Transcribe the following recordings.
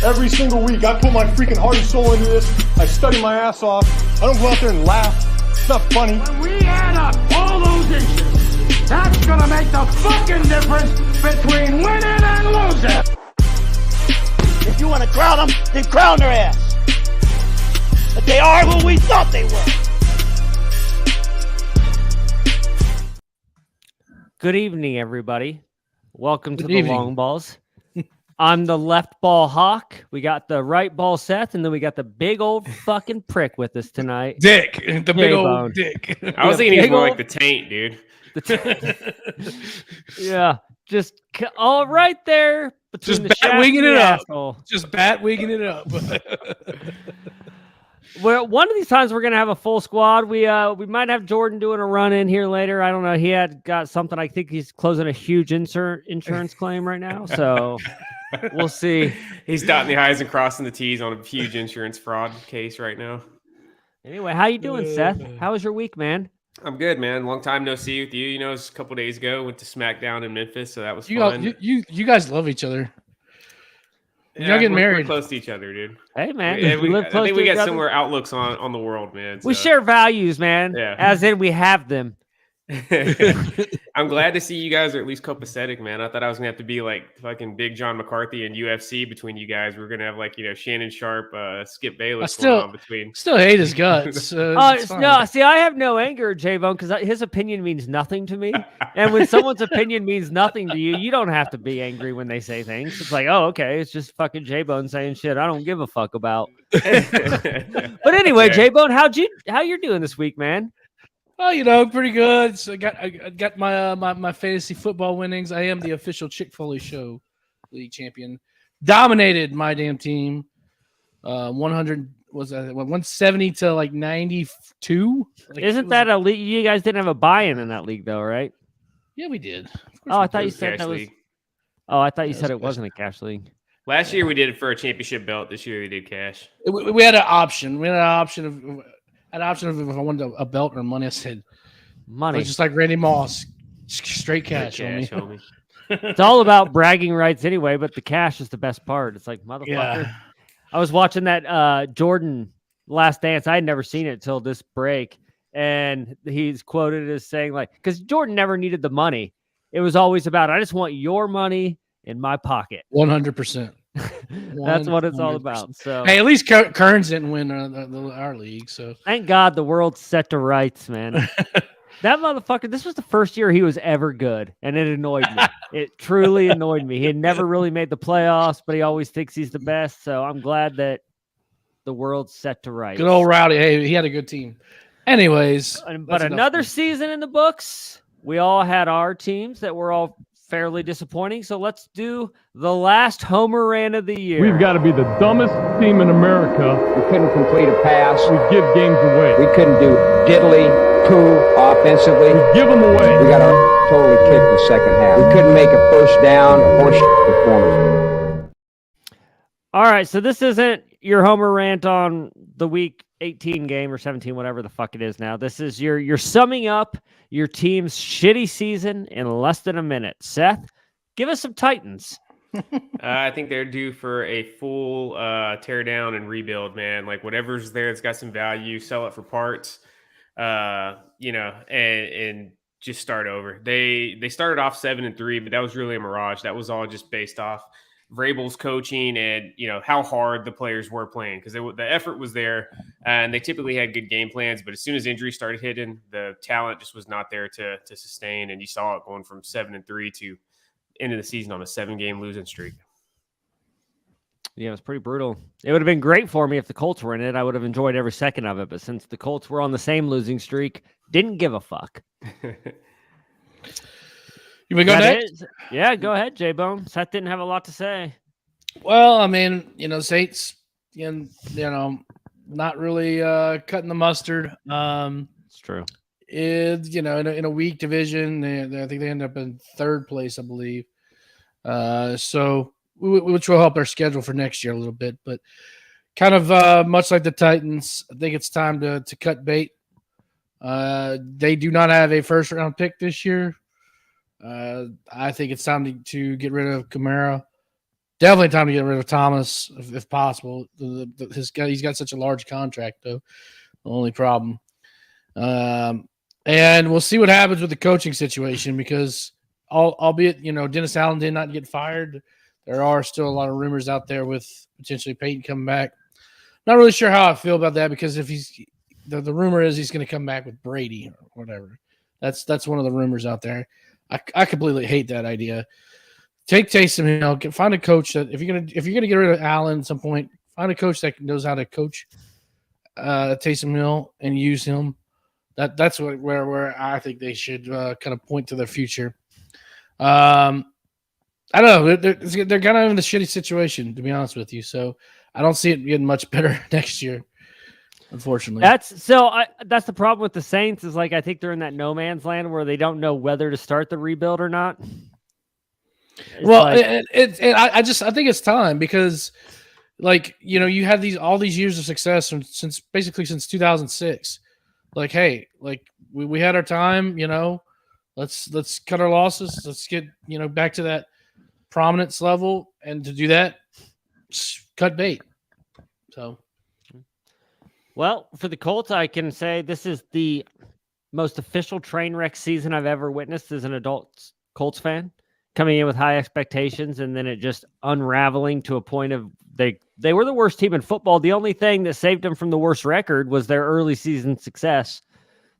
Every single week, I put my freaking heart and soul into this. I study my ass off. I don't go out there and laugh. It's not funny. When we add up all those issues, that's gonna make the fucking difference between winning and losing. If you want to crown them, then crown their ass. But they are who we thought they were. Good evening, everybody. Welcome to the Long Balls. I'm the left ball Hawk. We got the right ball Seth, and then we got the big old fucking prick with us tonight. Dick. The big JBONE. old dick. I was thinking he's more like the taint, dude. Yeah, just all right there. Just The bat wigging it up. asshole. Just bat wigging it up. Well, one of these times we're gonna have a full squad. We might have Jordan doing a run in here later. I don't know. He had got something. I think he's closing a huge insurance claim right now. So we'll see. He's dotting the I's and crossing the T's on a huge insurance fraud case right now. Anyway, how you doing, Seth? How was your week, man? I'm good, man. Long time no see with you. You know, it was a couple days ago. Went to SmackDown in Memphis, so that was fun. You guys love each other. Yeah, Y'all getting we're married. close to each other, dude. Hey, man. We live I close think to we each got other. similar outlooks on the world, man. We so. share values, man. Yeah. As in, we have them. I'm glad to see you guys are at least copacetic, man. I thought I was gonna have to be like fucking Big John McCarthy and UFC between you guys. We're gonna have like Shannon Sharp, Skip Bayless going on between. Still hate his guts. No, see, I have no anger, JBONE, because his opinion means nothing to me. And when someone's opinion means nothing to you, you don't have to be angry when they say things. It's like, oh, okay, it's just fucking JBONE saying shit I don't give a fuck about. But anyway, Yeah. JBONE, how you're doing this week, man? Oh, pretty good. So I got my my fantasy football winnings. I am the official Chick-fil-A Show league champion. Dominated my damn team. 100 was 170 to like 92. Isn't that a league? You guys didn't have a buy-in in that league, though, right? Yeah, we did. Oh, I thought you was said cash that was. league. Oh, I thought you Yeah, said it it was wasn't a cash league. Last year we did it for a championship belt. This year we did cash. We had an option. We had an option of if I wanted a belt or money. I said Money. just like Randy Moss, straight cash. Cash, homie. homie. It's all about bragging rights anyway, but the cash is the best part. It's like, motherfucker. Yeah. I was watching that Jordan Last Dance. I had never seen it till this break. And he's quoted as saying, like, because Jordan never needed the money. It was always about, I just want your money in my pocket. 100%. That's what it's all about. So Hey, at least Kearns didn't win our league. So thank God the world's set to rights, man. That motherfucker, this was the first year he was ever good, and it annoyed me. It truly annoyed me. He had never really made the playoffs, but he always thinks he's the best. So I'm glad that the world's set to rights. good old Rowdy. Hey, he had a good team. Anyways, But another season in the books. We all had our teams that were all fairly disappointing. So let's do the last Homer Rant of the year. We've got to be the dumbest team in America. We couldn't complete a pass. We give games away. We couldn't do diddly poo offensively. Give them away. We got our totally kicked in the second half. We couldn't make a first down or performance. All right, so this isn't your Homer Rant on the week 18 game or 17, whatever the fuck it is now. This is you're summing up your team's shitty season in less than a minute. Seth, give us some Titans. I think they're due for a full tear down and rebuild, man. Like whatever's there, it's got some value. Sell it for parts, and just start over. They started off 7-3, but that was really a mirage. That was all just based off Vrabel's coaching and how hard the players were playing, because the effort was there and they typically had good game plans. But as soon as injuries started hitting, the talent just was not there to sustain. And you saw it going from 7-3 to end of the season on a 7-game losing streak. Yeah, it was pretty brutal. It would have been great for me if the Colts were in it. I would have enjoyed every second of it. But since the Colts were on the same losing streak, didn't give a fuck. you want to go next? Yeah, go ahead, J-Bone. Seth didn't have a lot to say. Well, I mean, Saints, not really cutting the mustard. It's true. In a weak division, I think they end up in third place, I believe. So which will help our schedule for next year a little bit, but kind of much like the Titans, I think it's time to cut bait. They do not have a first round pick this year. I think it's time to get rid of Kamara. Definitely time to get rid of Thomas if possible. He's got such a large contract, though. The only problem. And we'll see what happens with the coaching situation because, albeit, Dennis Allen did not get fired, there are still a lot of rumors out there with potentially Peyton coming back. Not really sure how I feel about that because if the rumor is he's going to come back with Brady or whatever. That's one of the rumors out there. I completely hate that idea. Take Taysom Hill. Find a coach that if you're gonna get rid of Allen at some point, find a coach that knows how to coach Taysom Hill and use him. That's where I think they should kind of point to their future. I don't know. They're kind of in a shitty situation, to be honest with you. So I don't see it getting much better next year, unfortunately. That's the problem with the Saints is I think they're in that no man's land where they don't know whether to start the rebuild or not. I think it's time because, you had all these years of success since 2006. Hey, we had our time. Let's cut our losses. Let's get back to that prominence level, and to do that, cut bait. So, well, for the Colts, I can say this is the most official train wreck season I've ever witnessed as an adult Colts fan. Coming in with high expectations and then it just unraveling to a point of they were the worst team in football. The only thing that saved them from the worst record was their early season success.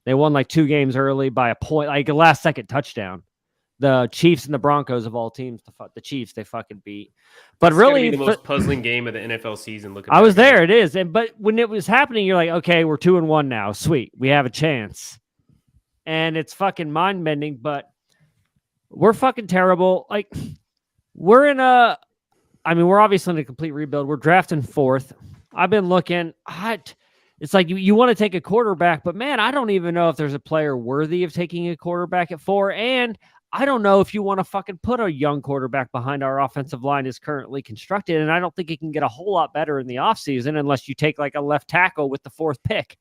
They won 2 games early by a point, a last second touchdown. The Chiefs and the Broncos of all teams, the Chiefs they fucking beat. But it's really, the most puzzling game of the NFL season. I was there. It is, but when it was happening, you're like, okay, we're 2-1 now. Sweet, we have a chance, and it's fucking mind bending, but. We're fucking terrible. We're obviously in a complete rebuild. We're drafting 4th. I've been looking. It's you want to take a quarterback, but man, I don't even know if there's a player worthy of taking a quarterback at 4. And I don't know if you want to fucking put a young quarterback behind our offensive line is currently constructed. And I don't think it can get a whole lot better in the offseason unless you take a left tackle with the 4th pick.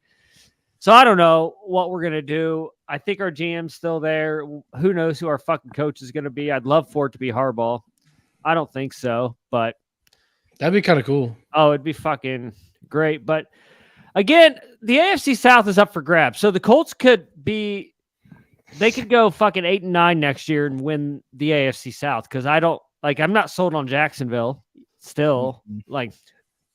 So I don't know what we're going to do. I think our GM's still there. Who knows who our fucking coach is going to be? I'd love for it to be Harbaugh. I don't think so, but that'd be kind of cool. Oh, it'd be fucking great. But again, the AFC South is up for grabs. So the Colts could go fucking 8-9 next year and win the AFC South. Cause I'm not sold on Jacksonville still.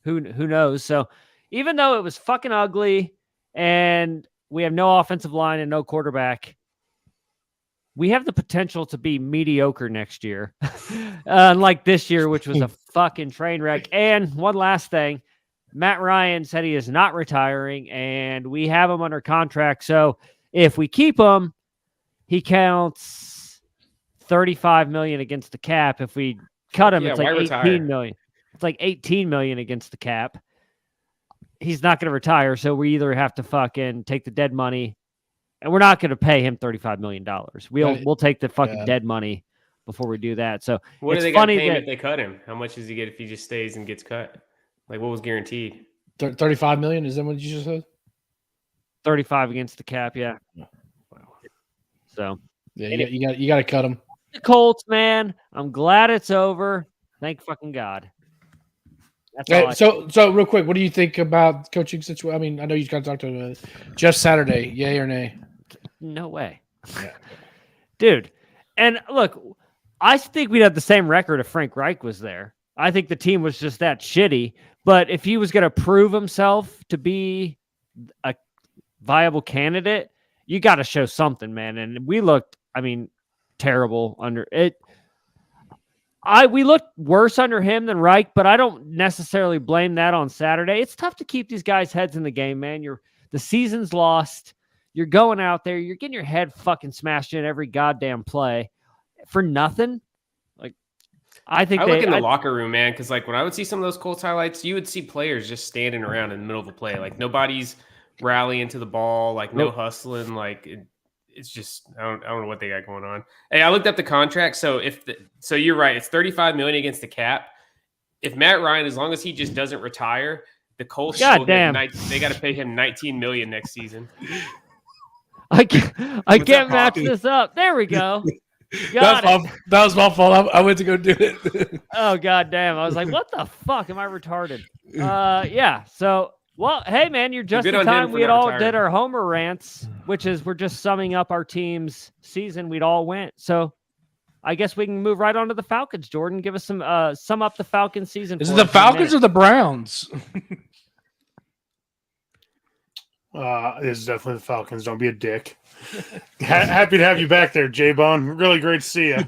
Who knows? So even though it was fucking ugly, and we have no offensive line and no quarterback, we have the potential to be mediocre next year. Unlike this year, which was a fucking train wreck. And one last thing, Matt Ryan said he is not retiring, and we have him under contract. So if we keep him, he counts $35 million against the cap. If we cut him, it's $18 million. It's $18 million against the cap. He's not going to retire, so we either have to fucking take the dead money, and we're not going to pay him $35 million. We'll take the fucking dead money before we do that. So what are they going to pay him if they cut him? How much does he get if he just stays and gets cut? What was guaranteed? 35 million. Is that what you just said? 35 against the cap. Yeah. Wow. So you got to cut him. The Colts, man. I'm glad it's over. Thank fucking God. So real quick, what do you think about coaching situation? I mean, I know you got to talk to Jeff Saturday. Yay or nay? No way. Yeah. Dude. And look, I think we'd have the same record if Frank Reich was there. I think the team was just that shitty. But if he was going to prove himself to be a viable candidate, you got to show something, man. And we looked, terrible under it. We looked worse under him than Reich, but I don't necessarily blame that on Saturday. It's tough to keep these guys' heads in the game, man. The season's lost. You're going out there. You're getting your head fucking smashed in every goddamn play for nothing. I look in the locker room, man, because when I would see some of those Colts highlights, you would see players just standing around in the middle of the play. Nobody's rallying to the ball, no hustling. It's just I don't know what they got going on. Hey, I looked up the contract. So so you're right, it's $35 million against the cap. If Matt Ryan, as long as he just doesn't retire, the Colts they got to pay him $19 million next season. I can't match this up. There we go. Got it. That was my fault. I went to go do it. Oh god damn! I was like, "What the fuck? Am I retarded?" Yeah. So, well, hey man, you're just Good in on him time. for We had not all retiring. did our Homer rants, which is we're just summing up our team's season. We'd all went. So, I guess we can move right on to the Falcons. Jordan, give us some sum up the Falcons season. Is it for the us in a Falcons minute. or the Browns? This is definitely the Falcons. Don't be a dick. Happy to have you back there, JBONE. Really great to see you.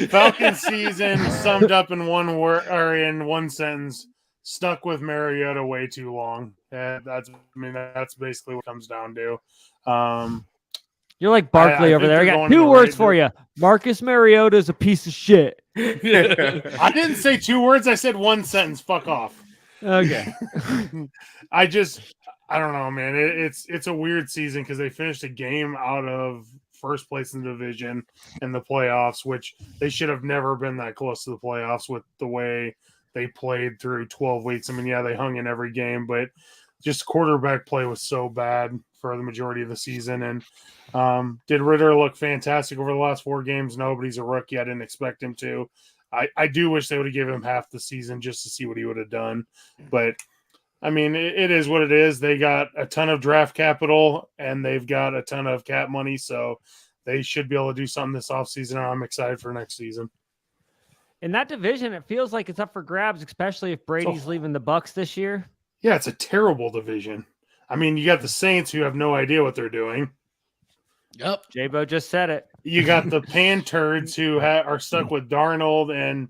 Falcon season summed up in one word or in one sentence: stuck with Mariota way too long. That's basically what it comes down to. You're like Barkley I over think there. I they're got going 2 the words right for you. Marcus Mariota is a piece of shit. I didn't say 2 words. I said one sentence. Fuck off. Okay. I don't know, man. It's a weird season because they finished a game out of first place in the division in the playoffs, which they should have never been that close to the playoffs with the way they played through 12 weeks. I mean, yeah, they hung in every game, but just quarterback play was so bad for the majority of the season. And did Ritter look fantastic over the last 4 games? No, but he's a rookie. I didn't expect him to. I do wish they would have given him half the season just to see what he would have done. But, I mean, it is what it is. They got a ton of draft capital, and they've got a ton of cap money, so they should be able to do something this offseason, and I'm excited for next season. In that division, it feels like it's up for grabs, especially if Brady's leaving the Bucks this year. Yeah, it's a terrible division. I mean, you got the Saints who have no idea what they're doing. Yep. J-Bo just said it. You got the Panthers who are stuck with Darnold and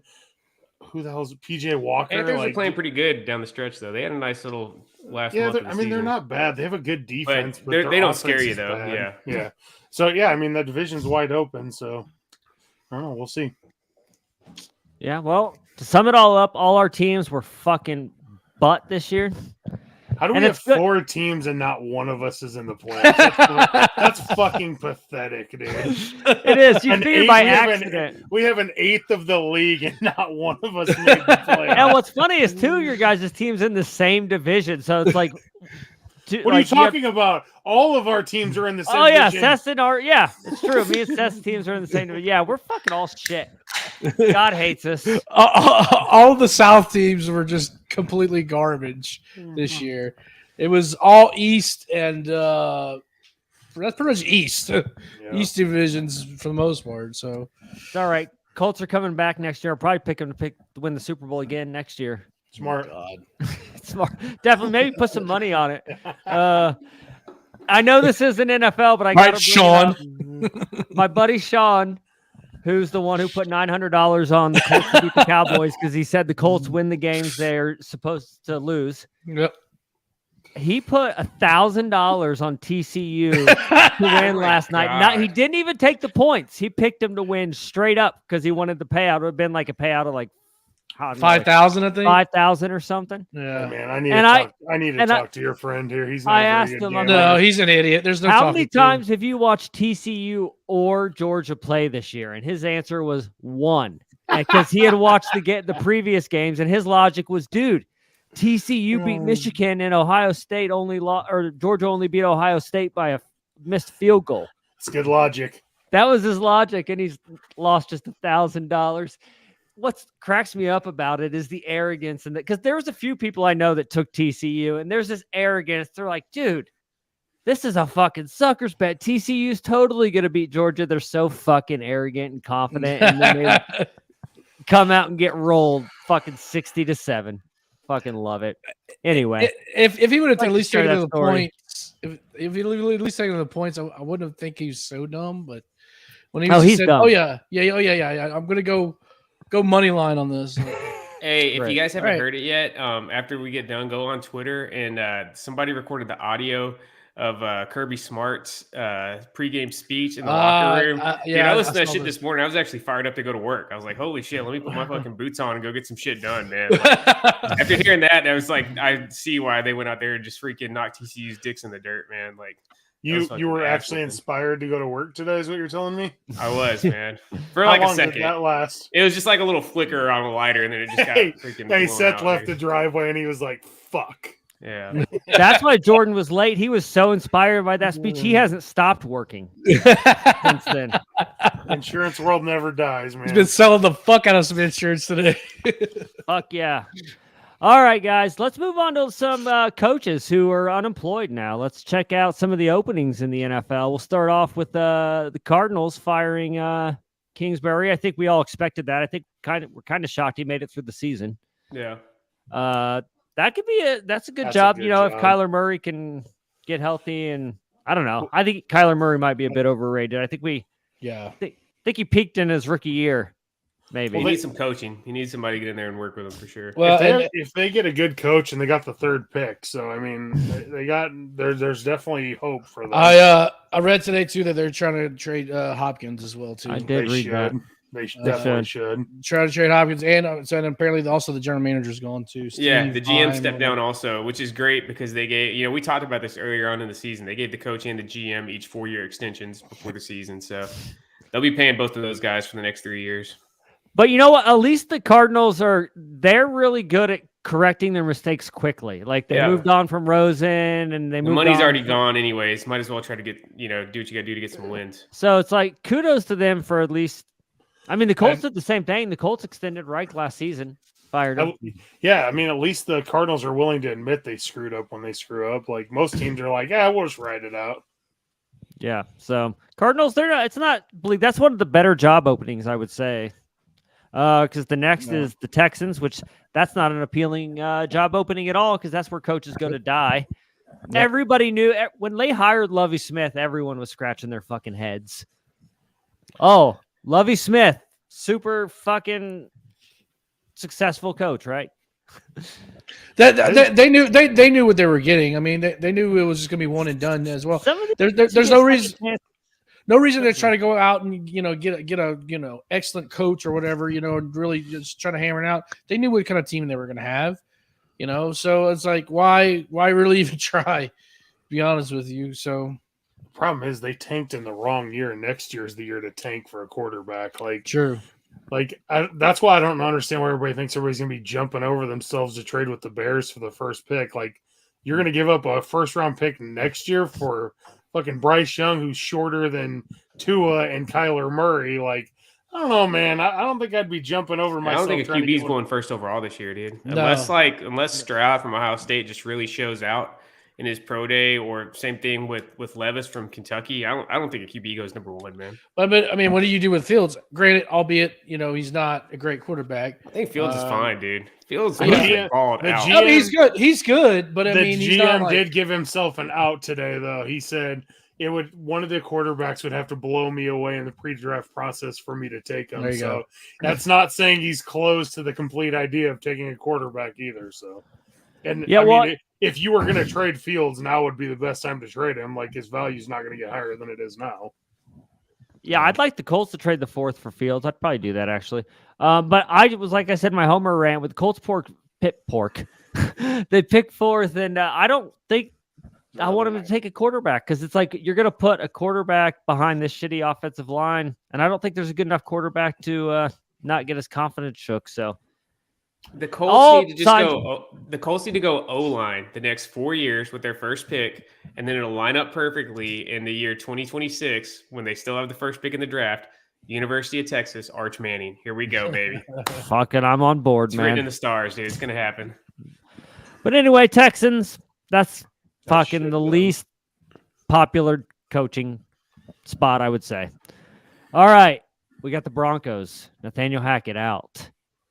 who the hell is it? PJ Walker? Panthers are playing pretty good down the stretch, though. They had a nice little last month of the season. they're not bad. They have a good defense, but they their don't offense scare you, is though. bad. Yeah. Yeah. So, yeah, I mean, the division's wide open, so I don't know. We'll see. Yeah, well, to sum it all up, all our teams were fucking butt this year. How do we And have it's good- 4 teams and not one of us is in the playoffs? That's fucking pathetic, dude. It is. You beat it by accident. We have an 8th of the league and not one of us made the playoffs. And what's funny is 2 of your guys' teams in the same division, so it's like. What are you talking about? All of our teams are in the same Oh yeah, division. Sess and our it's true. Me and Sess teams are in the same division. Yeah, we're fucking all shit. God hates us. All the South teams were just completely garbage this year. It was all East and that's pretty much East. East divisions for the most part. So It's all right. Colts are coming back next year. I'll probably pick them to win the Super Bowl again next year. Smart. Smart. Definitely. Maybe put some money on it. I know this isn't NFL, but I got Sean. My buddy Sean, who's the one who put $900 on the Colts to beat the Cowboys because he said the Colts win the games they're supposed to lose. Yep. He put $1,000 on TCU to win last night. He didn't even take the points. He picked them to win straight up because he wanted the payout. It would have been like a payout of like 5,000, I think. 5,000 or something. Yeah, man. I need to talk to your friend here. He's not I a very asked good him. gambler. No, he's an idiot. There's no. How many talking to times him. have you watched TCU or Georgia play this year? And his answer was 1, because he had watched the previous games, and his logic was, dude, TCU beat Michigan and Ohio State or Georgia only beat Ohio State by a missed field goal. It's good logic. That was his logic, and he's lost just $1,000. What cracks me up about it is the arrogance, and because there was a few people I know that took TCU, and there's this arrogance. They're like, dude, this is a fucking sucker's bet. TCU's totally going to beat Georgia. They're so fucking arrogant and confident, and then they come out and get rolled fucking 60-7. Fucking love it. Anyway, if he would have I'd like at to least share taken that the story. points, if he at least taken the points, I wouldn't have think he's so dumb. But when he he's said, dumb. "Oh yeah, I'm gonna go money line on this." Hey, if Right. you guys haven't Right. heard it yet, after we get done, go on Twitter and somebody recorded the audio of Kirby Smart's pregame speach in the locker room. Dude, I listened to that saw shit this. this morning. I was actually fired up to go to work. I was like, holy shit, let me put my fucking boots on and go get some shit done, man. Like, after hearing that, I was like, I see why they went out there and just freaking knocked TCU's dicks in the dirt, man. Like, You fucking were actually ass-whooping. inspired to go to work today, is what you're telling me? I was, man. For How like a long second. did that last? It was just like a little flicker on a lighter, and then it just got freaking Hey, blown Seth out, left dude. the driveway and he was like, fuck. Yeah. That's why Jordan was late. He was so inspired by that speech. He hasn't stopped working since then. Insurance world never dies, man. He's been selling the fuck out of some insurance today. Fuck yeah. All right, guys, let's move on to some coaches who are unemployed now. Let's check out some of the openings in the NFL. We'll start off with the Cardinals firing Kingsbury. I think we all expected that. I think we're kind of shocked he made it through the season. Yeah. That's a good That's job. a good if job. Kyler Murray can get healthy, and I don't know. I think Kyler Murray might be a bit overrated. I think think he peaked in his rookie year. Maybe He needs some coaching. He needs somebody to get in there and work with him for sure. Well, if they get a good coach and they got the third pick, so I mean, there's definitely hope for them. I read today too that they're trying to trade Hopkins as well too. I did read that. They definitely should. Try to trade Hopkins, and apparently also the general manager's gone too. Yeah, Steve the GM Vine, stepped down also, which is great because they gave, we talked about this earlier on in the season. They gave the coach and the GM each 4-year extensions before the season. So they'll be paying both of those guys for the next 3 years. But you know what? At least the Cardinals they're really good at correcting their mistakes quickly. Like they moved on from Rosen and the money's already gone anyways. Might as well try to get, do what you got to do to get some wins. So it's like kudos to them for at least. I mean, the Colts did the same thing. The Colts extended Reich last season, fired him. Yeah, I mean, at least the Cardinals are willing to admit they screwed up when they screw up. Like most teams are like, yeah, we'll just write it out. Yeah. So Cardinals, that's one of the better job openings, I would say. Because the next is the Texans, which that's not an appealing job opening at all because that's where coaches go to die. Yep. Everybody knew when they hired Lovie Smith, everyone was scratching their fucking heads. Oh, Lovie Smith, super fucking successful coach, right? They knew what they were getting. I mean, they knew it was just gonna be one and done as well. There's no reason. No reason to try to go out and get a excellent coach or whatever, and really just try to hammer it out. They knew what kind of team they were going to have, So it's like why really even try? To be honest with you. So the problem is they tanked in the wrong year. Next year is the year to tank for a quarterback. Like true. Like that's why I don't understand why everybody thinks everybody's going to be jumping over themselves to trade with the Bears for the first pick. Like you're going to give up a first round pick next year for fucking Bryce Young, who's shorter than Tua and Kyler Murray. Like, I don't know, man. I don't think I'd be jumping over myself. I don't think a QB's going first overall this year, dude. No. Unless Stroud from Ohio State just really shows out in his pro day, or same thing with Levis from Kentucky. I don't think a QB goes number one, man. But I mean, what do you do with Fields? Granted, albeit he's not a great quarterback. I think Fields is fine, dude. Fields balled out. I mean, he's good. He's good, but I mean, the he's not GM did give himself an out today, though. He said one of the quarterbacks would have to blow me away in the pre-draft process for me to take him. So that's not saying he's close to the complete idea of taking a quarterback either. So, and yeah, mean, if you were going to trade Fields, now would be the best time to trade him. Like his value is not going to get higher than it is now. Yeah, I'd like the Colts to trade the fourth for Fields. I'd probably do that actually. But I was like I said, my Homer rant with Colts pit pork. They pick fourth, and I don't think I want him to take a quarterback because it's like you're going to put a quarterback behind this shitty offensive line, and I don't think there's a good enough quarterback to not get his confidence shook. So the Colts need to go. The Colts need to go O-line the next 4 years with their first pick, and then it'll line up perfectly in the year 2026 when they still have the first pick in the draft. University of Texas, Arch Manning. Here we go, baby. Fucking, I'm on board, it's man. written in the stars, dude. It's gonna happen. But anyway, Texans. That's fucking the least popular coaching spot, I would say. All right, we got the Broncos. Nathaniel Hackett out.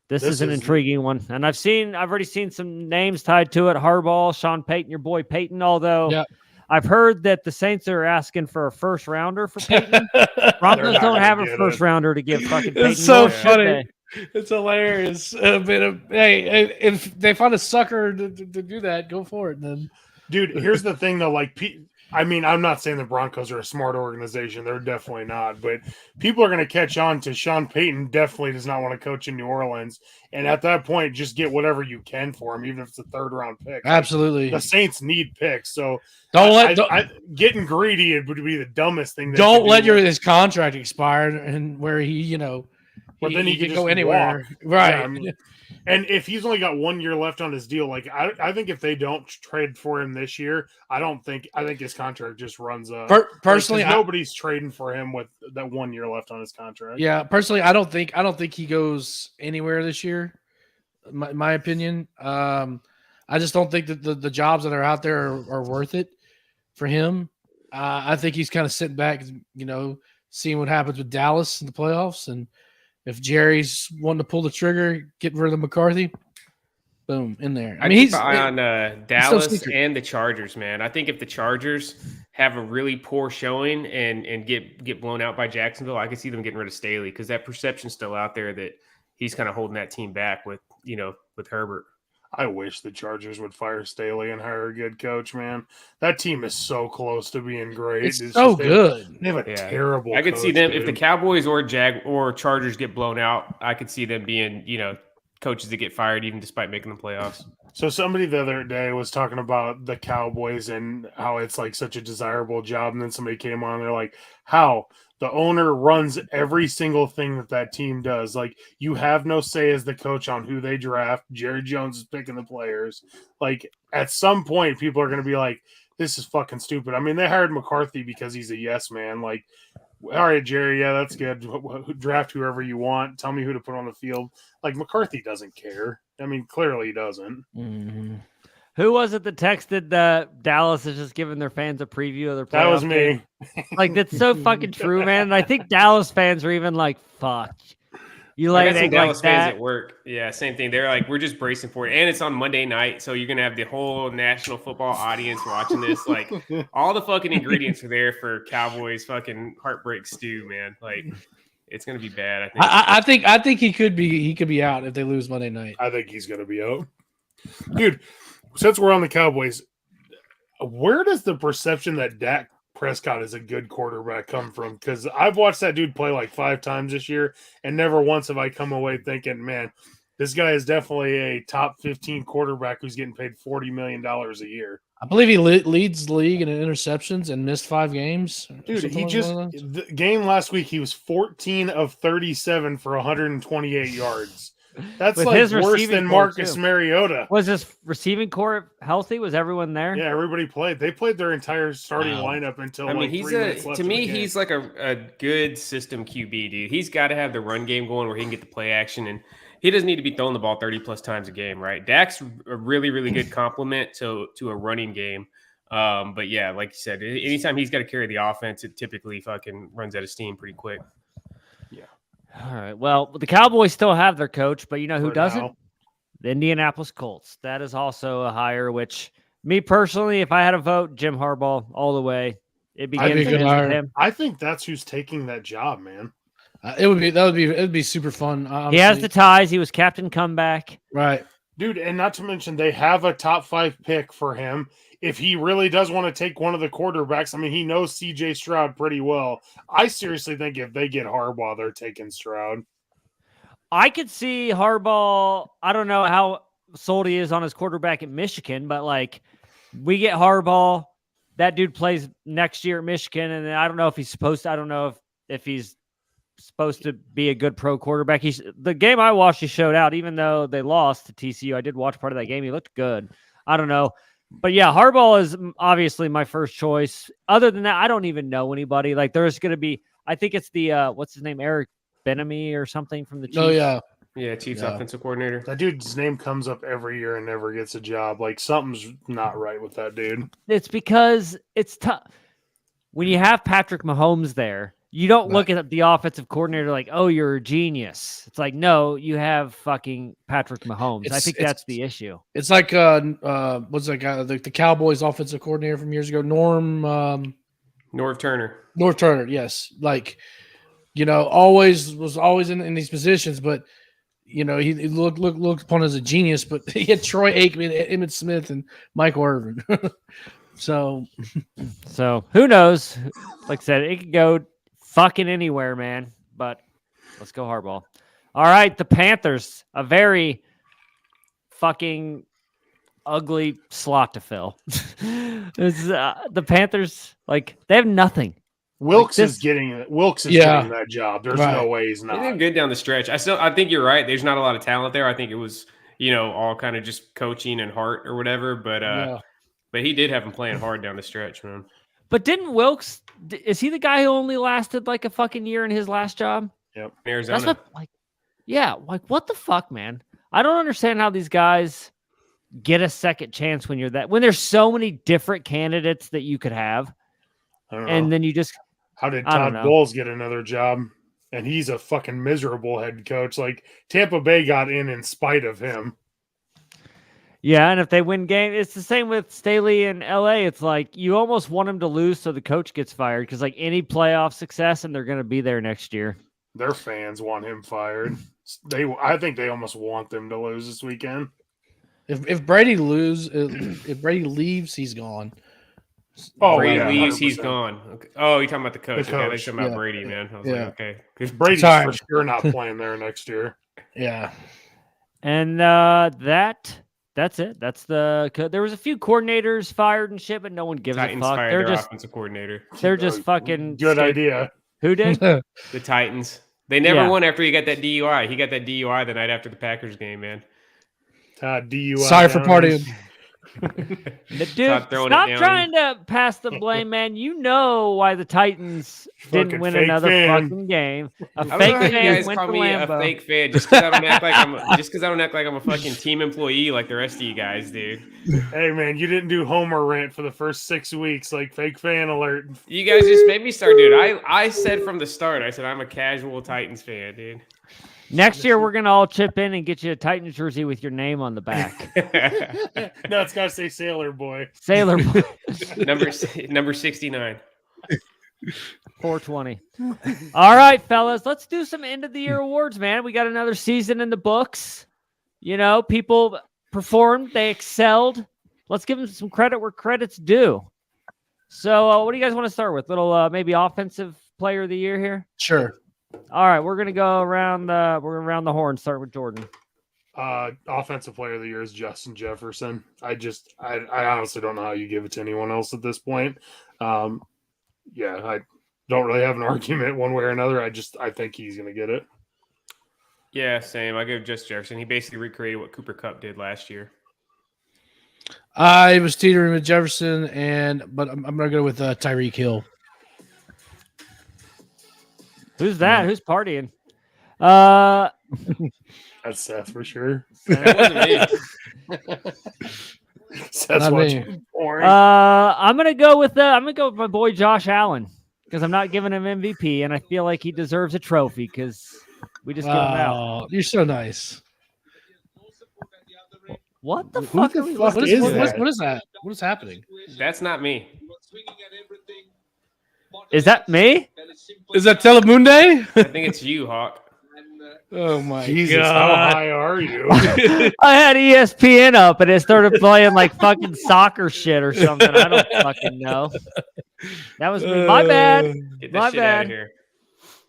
This is an intriguing one, and I've already seen some names tied to it. Harbaugh, Sean Payton, your boy Payton. Although I've heard that the Saints are asking for a first rounder for Payton. Broncos don't have a first rounder to give fucking Payton. It's so funny. It's hilarious. Hey, if they find a sucker to do that, go for it. Then, dude, here's the thing though. Like, I mean, I'm not saying the Broncos are a smart organization. They're definitely not. But people are going to catch on to Sean Payton definitely does not want to coach in New Orleans. And at that point, just get whatever you can for him, even if it's a third-round pick. Absolutely. Like, the Saints need picks. So getting greedy would be the dumbest thing. Don't let his contract expire and where he But then he could go just anywhere, walk. right? Yeah, I mean, and if he's only got 1 year left on his deal, like I think if they don't trade for him this year, I think his contract just runs up. Personally, nobody's trading for him with that 1 year left on his contract. yeah. Personally, I don't think he goes anywhere this year. My opinion. I just don't think that the jobs that are out there are worth it for him. I think he's kind of sitting back, seeing what happens with Dallas in the playoffs, and if Jerry's wanting to pull the trigger, get rid of McCarthy, boom, in there. I mean, keep an eye on Dallas and the Chargers, man. I think if the Chargers have a really poor showing and get blown out by Jacksonville, I could see them getting rid of Staley because that perception's still out there that he's kind of holding that team back with Herbert. I wish the Chargers would fire Staley and hire a good coach, man. That team is so close to being great. It's so good. They have a terrible I could coach, see them, dude. if the Cowboys or Chargers get blown out, I could see them being, coaches that get fired even despite making the playoffs. So somebody the other day was talking about the Cowboys and how it's like such a desirable job. And then somebody came on, they're like, how? The owner runs every single thing that team does. Like, you have no say as the coach on who they draft. Jerry Jones is picking the players. Like, at some point, people are going to be like, this is fucking stupid. I mean, they hired McCarthy because he's a yes man. Like, all right, Jerry, yeah, that's good. Draft whoever you want. Tell me who to put on the field. Like, McCarthy doesn't care. I mean, clearly he doesn't. Mm-hmm. Who was it that texted that Dallas is just giving their fans a preview of their playoff That was me. game? Like, that's so fucking true, man. And I think Dallas fans are even like, fuck. You I like got some Dallas like fans that? at work. Yeah, same thing. They're like, we're just bracing for it. And it's on Monday night, so you're going to have the whole national football audience watching this. Like, all the fucking ingredients are there for Cowboys fucking heartbreak stew, man. Like, it's going to be bad, I think. I think he could be out if they lose Monday night. I think he's going to be out. Dude, since we're on the Cowboys, where does the perception that Dak Prescott is a good quarterback come from? Because I've watched that dude play like 5 times this year, and never once have I come away thinking, man, this guy is definitely a top 15 quarterback who's getting paid $40 million a year. I believe he leads the league in interceptions and missed 5 games. Dude, the game last week, he was 14 of 37 for 128 yards. That's With like his worse receiving than core, Marcus too. Mariota. Was his receiving core healthy? Was everyone there? Yeah, everybody played. They played their entire starting Wow. lineup until I mean, like 3 minutes left. to me, he's like a good system QB, dude. He's got to have the run game going where he can get the play action, and he doesn't need to be throwing the ball 30-plus times a game, right? Dak's a really, really good complement to a running game. But yeah, like you said, anytime he's got to carry the offense, it typically fucking runs out of steam pretty quick. Yeah. All right. Well, the Cowboys still have their coach, but you know who For doesn't? now. The Indianapolis Colts. That is also a hire, which me personally, if I had a vote, Jim Harbaugh all the way. It begins be a good and ends hire. with him. I think that's who's taking that job, man. It'd be super fun. Honestly. He has the ties. He was captain comeback. right. Dude, and not to mention they have a top 5 pick for him. If he really does want to take one of the quarterbacks, I mean, he knows CJ Stroud pretty well. I seriously think if they get Harbaugh, they're taking Stroud. I could see Harbaugh. I don't know how sold he is on his quarterback at Michigan, but like we get Harbaugh, that dude plays next year at Michigan, and I don't know if he's supposed to. I don't know if he's supposed to be a good pro quarterback. The game I watched, he showed out, even though they lost to TCU. I did watch part of that game. He looked good. I don't know. But yeah, Harbaugh is obviously my first choice. Other than that, I don't even know anybody. Like there's going to be, I think it's the, what's his name? Eric Bieniemy or something from the Chiefs. Oh yeah. Yeah, Chiefs offensive coordinator. That dude's name comes up every year and never gets a job. Like something's not right with that dude. It's because it's tough. When you have Patrick Mahomes there, you don't look at the offensive coordinator like, oh, you're a genius. It's like, no, you have fucking Patrick Mahomes. I think that's the issue. It's like what's that guy? The Cowboys offensive coordinator from years ago, Norv Turner. North Turner. Yes, like was always in these positions, but he looked upon as a genius. But he had Troy Aikman, Emmitt Smith, and Michael Irvin. So who knows? Like I said, it could go fucking anywhere, man. But let's go Harbaugh. All right, the Panthers, a very fucking ugly slot to fill. The Panthers, like they have nothing. Wilkes Like is getting Yeah. getting that job. There's Right. no way he's He not. did good down the stretch. I think you're right. There's not a lot of talent there. I think it was, all kind of just coaching and heart or whatever. But Yeah. but he did have him playing hard down the stretch, man. But didn't Wilkes? Is he the guy who only lasted like a fucking year in his last job? Yep. Arizona. That's what, like, yeah, like what the fuck, man? I don't understand how these guys get a second chance when there's so many different candidates that you could have, I don't know. and then you just How did I don't Todd know. Bowles get another job? And he's a fucking miserable head coach. Like Tampa Bay got in spite of him. yeah. And if they win game, it's the same with Staley in LA. It's like you almost want them to lose so the coach gets fired because like any playoff success, and they're going to be there next year. Their fans want him fired. I think they almost want them to lose this weekend. If Brady if Brady leaves, he's gone. Oh, Brady yeah, leaves, he's 100%. gone. Okay. Oh, you're talking about the coach. The Okay, they're coach, talking about yeah. Brady, man. I was Yeah. like, okay. Brady's Time. for sure not playing there next year. Yeah. And that's it. That's there was a few coordinators fired and shit, but no one gives Titans a fuck. fired They're their just offensive coordinator. they're just fucking Good scared. idea. Who did? The Titans. They never Yeah. won after he got that DUI. He got that DUI the night after the Packers game, man. Todd DUI. Sorry for down. partying. Dude, Stop throwing it stop down. trying to pass the blame, man. You know why the Titans didn't Fucking win fake another fan. fucking game. A I don't fake know how you fan guys went call to me Lambeau. a fake fan just because I don't act like I'm a fucking team employee like the rest of you guys, dude. Hey man, you didn't do Homer Rant for the first 6 weeks. Like fake fan alert. You guys just made me start, dude. I said from the start, I said I'm a casual Titans fan, dude. Next year, we're gonna all chip in and get you a Titans jersey with your name on the back. No, it's gotta say Sailor Boy. Sailor Boy, number 69. 420. All right, fellas, let's do some end of the year awards, man. We got another season in the books. People performed, they excelled. Let's give them some credit where credit's due. So, what do you guys want to start with? Little maybe offensive player of the year here. Sure. All right, we're gonna go around the horn. Start with Jordan. Offensive player of the year is Justin Jefferson. I honestly don't know how you give it to anyone else at this point. I don't really have an argument one way or another. I think he's gonna get it. Yeah, same. I give just Jefferson. He basically recreated what Cooper Kupp did last year. I was teetering with Jefferson, but I'm gonna go with Tyreek Hill. Who's that? Who's partying? That's Seth for sure. That wasn't me. Seth's Not watching me. porn. I'm gonna go with my boy Josh Allen because I'm not giving him MVP, and I feel like he deserves a trophy because we just give him out. Oh, you're so nice. What the Who fuck? the are we fuck listening is to? that? What is that? What is happening? That's not me. Is that me? Is that Telemundo? I think it's you, Hawk. Oh my Jesus, how god! high are you? I had ESPN up and it started playing like fucking soccer shit or something. I don't fucking know. That was me. My bad. Get My that shit out bad. of here.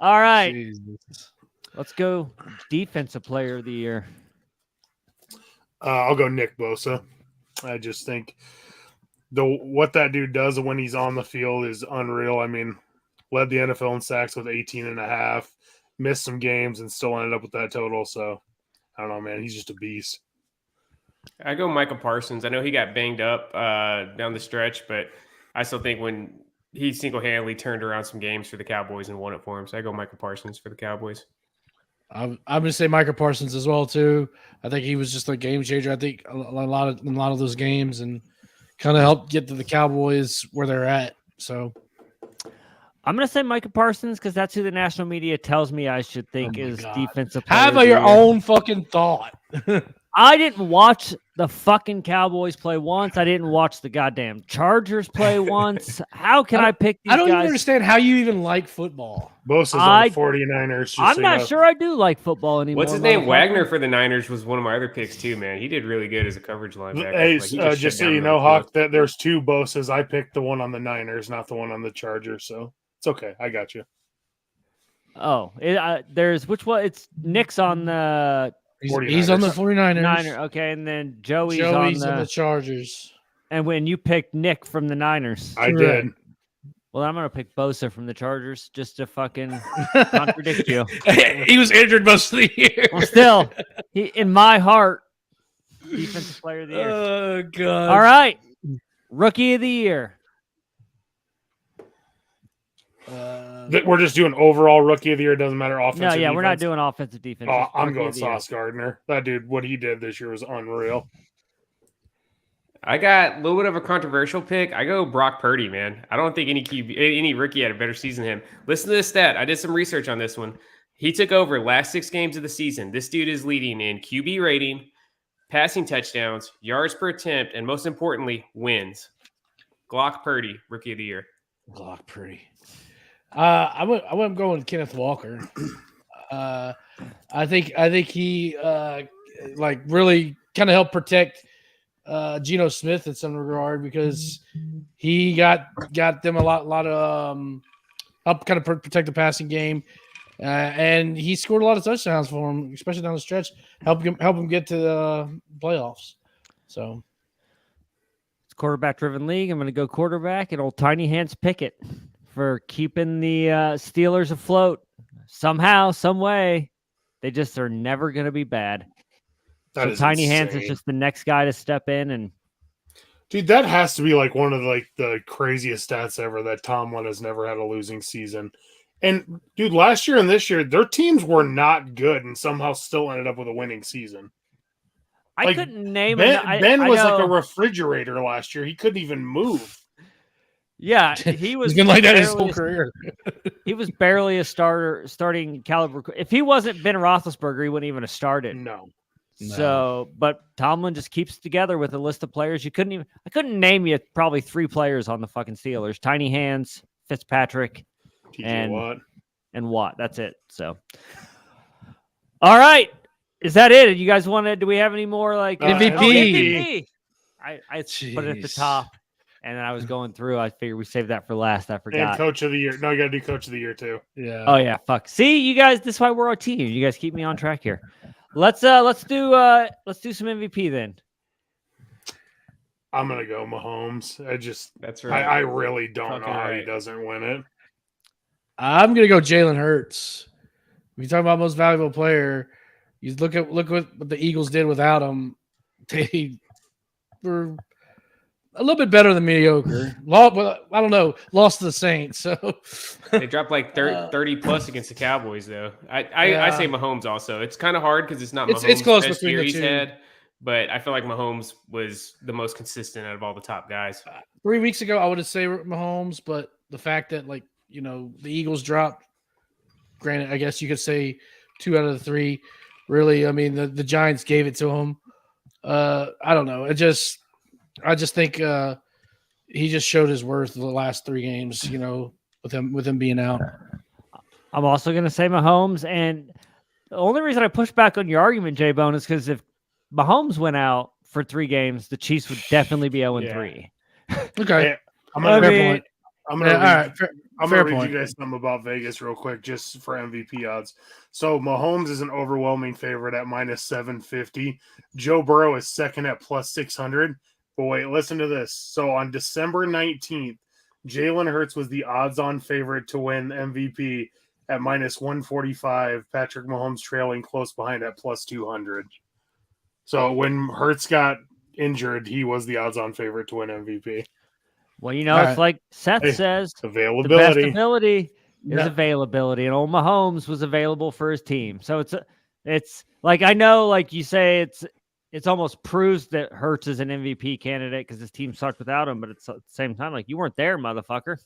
All right, Jesus. let's go. Defensive player of the year. I'll go Nick Bosa. I just think what that dude does when he's on the field is unreal. I mean, led the NFL in sacks with 18.5, missed some games and still ended up with that total. So I don't know, man. He's just a beast. I go Michael Parsons. I know he got banged up down the stretch, but I still think when he single-handedly turned around some games for the Cowboys and won it for him. So I go Michael Parsons for the Cowboys. I'm gonna say Micah Parsons as well too. I think he was just a game changer. I think a lot of those games and kind of helped get to the Cowboys where they're at. So I'm gonna say Micah Parsons because that's who the national media tells me I should think Oh my is God. defensive player. have of the your year. own fucking thought. I didn't watch the fucking Cowboys play once. I didn't watch the goddamn Chargers play once. How can I pick these I don't even guys? understand how you even like football. Bosa's on I- the 49ers. Just I'm so not you know. sure I do like football anymore. What's his name? motherfucker. Wagner for the Niners was one of my other picks too, man. He did really good as a coverage linebacker. Hey, Like, he shut just so down you the know, field. Hawk, that there's two Bosas. I picked the one on the Niners, not the one on the Chargers. So it's okay. I got you. Oh, there's which one? It's Nick's on the He's on the 49ers. Niner. Okay, and then Joey's Joey's on on the the Chargers. and when you picked Nick from the Niners. I Correct. did. Well, I'm gonna pick Bosa from the Chargers just to fucking contradict you. He was injured most of the year. Well, still, he in my heart, defensive player of the year. Oh god! All right, rookie of the year. We're just doing overall rookie of the year. It doesn't matter offensive. No, yeah, defense. we're not doing offensive defense. Oh, just I'm rookie going of the year. Sauce Gardner. That dude, what he did this year was unreal. I got a little bit of a controversial pick. I go Brock Purdy, man. I don't think any rookie had a better season than him. Listen to this stat. I did some research on this one. He took over last 6 games of the season. This dude is leading in QB rating, passing touchdowns, yards per attempt, and most importantly, wins. Glock Purdy, rookie of the year. Glock Purdy. I went going Kenneth Walker. I think he like really kind of helped protect Geno Smith in some regard because he got them a lot of help kind of protect the passing game, and he scored a lot of touchdowns for him, especially down the stretch. Help him get to the playoffs. So It's quarterback-driven league. I'm going to go quarterback and old Tiny Hands Pickett for keeping the Steelers afloat somehow, some way. They just are never going to be bad. That So Tiny insane. Hands is just the next guy to step in, and Dude, that has to be like one of the craziest stats ever that Tomlin has never had a losing season. And dude, last year and this year, their teams were not good and somehow still ended up with a winning season. I Like, couldn't name Ben, it. Ben was like a know. refrigerator last year. He couldn't even move. Yeah, he was he's been like that his whole barely- career. He was barely a starting caliber. If he wasn't Ben Roethlisberger, he wouldn't even have started. No. So, but Tomlin just keeps it together with a list of players. I couldn't name you probably 3 players on the fucking Steelers: Tiny Hands, Fitzpatrick, TJ and Watt. That's it. So, all right, is that it? You guys want to? Do we have any more like MVP? MVP. I put it at the Jeez. top, and then I was going through. I figured we saved that for last. I And forgot. coach of the year. No, you got to do coach of the year too. Yeah. Oh yeah, fuck. See, you guys, this is why we're a team. You guys keep me on track here. Let's do some MVP then. I'm gonna go Mahomes. That's I right. really don't know Fucking how he right. doesn't win it. I'm gonna go Jalen Hurts. When you talk about most valuable player, you look what the Eagles did without him. They were a little bit better than mediocre. I don't know. Lost to the Saints. So They dropped like 30 plus against the Cowboys, though. I say Mahomes also. It's kind of hard because it's not Mahomes' It's close best between year the he's two. had, but I feel like Mahomes was the most consistent out of all the top guys. 3 weeks ago, I would have said Mahomes, but the fact that the Eagles dropped, granted, I guess you could say 2 out of the 3. Really, I mean, the Giants gave it to him. I don't know. I just think he just showed his worth the last 3 games. With him being out. I'm also going to say Mahomes, and the only reason I push back on your argument, JBONE, is because if Mahomes went out for 3 games, the Chiefs would definitely be 0-3. Okay, Hey, I'm gonna fair read, point. I'm gonna Yeah, read, all right, I'm fair gonna read point. you guys something about Vegas real quick, just for MVP odds. So Mahomes is an overwhelming favorite at -750. Joe Burrow is second at +600. But wait, listen to this. So on December 19th, Jalen Hurts was the odds-on favorite to win MVP at -145. Patrick Mahomes trailing close behind at +200. So when Hurts got injured, he was the odds-on favorite to win MVP. Well, it's All right. like Seth Hey, says, the best Availability. ability is Yeah. availability, and old Mahomes was available for his team. So it's like, I know, like you say, it's almost proves that Hurts is an MVP candidate because his team sucked without him. But it's at the same time, like, you weren't there, motherfucker.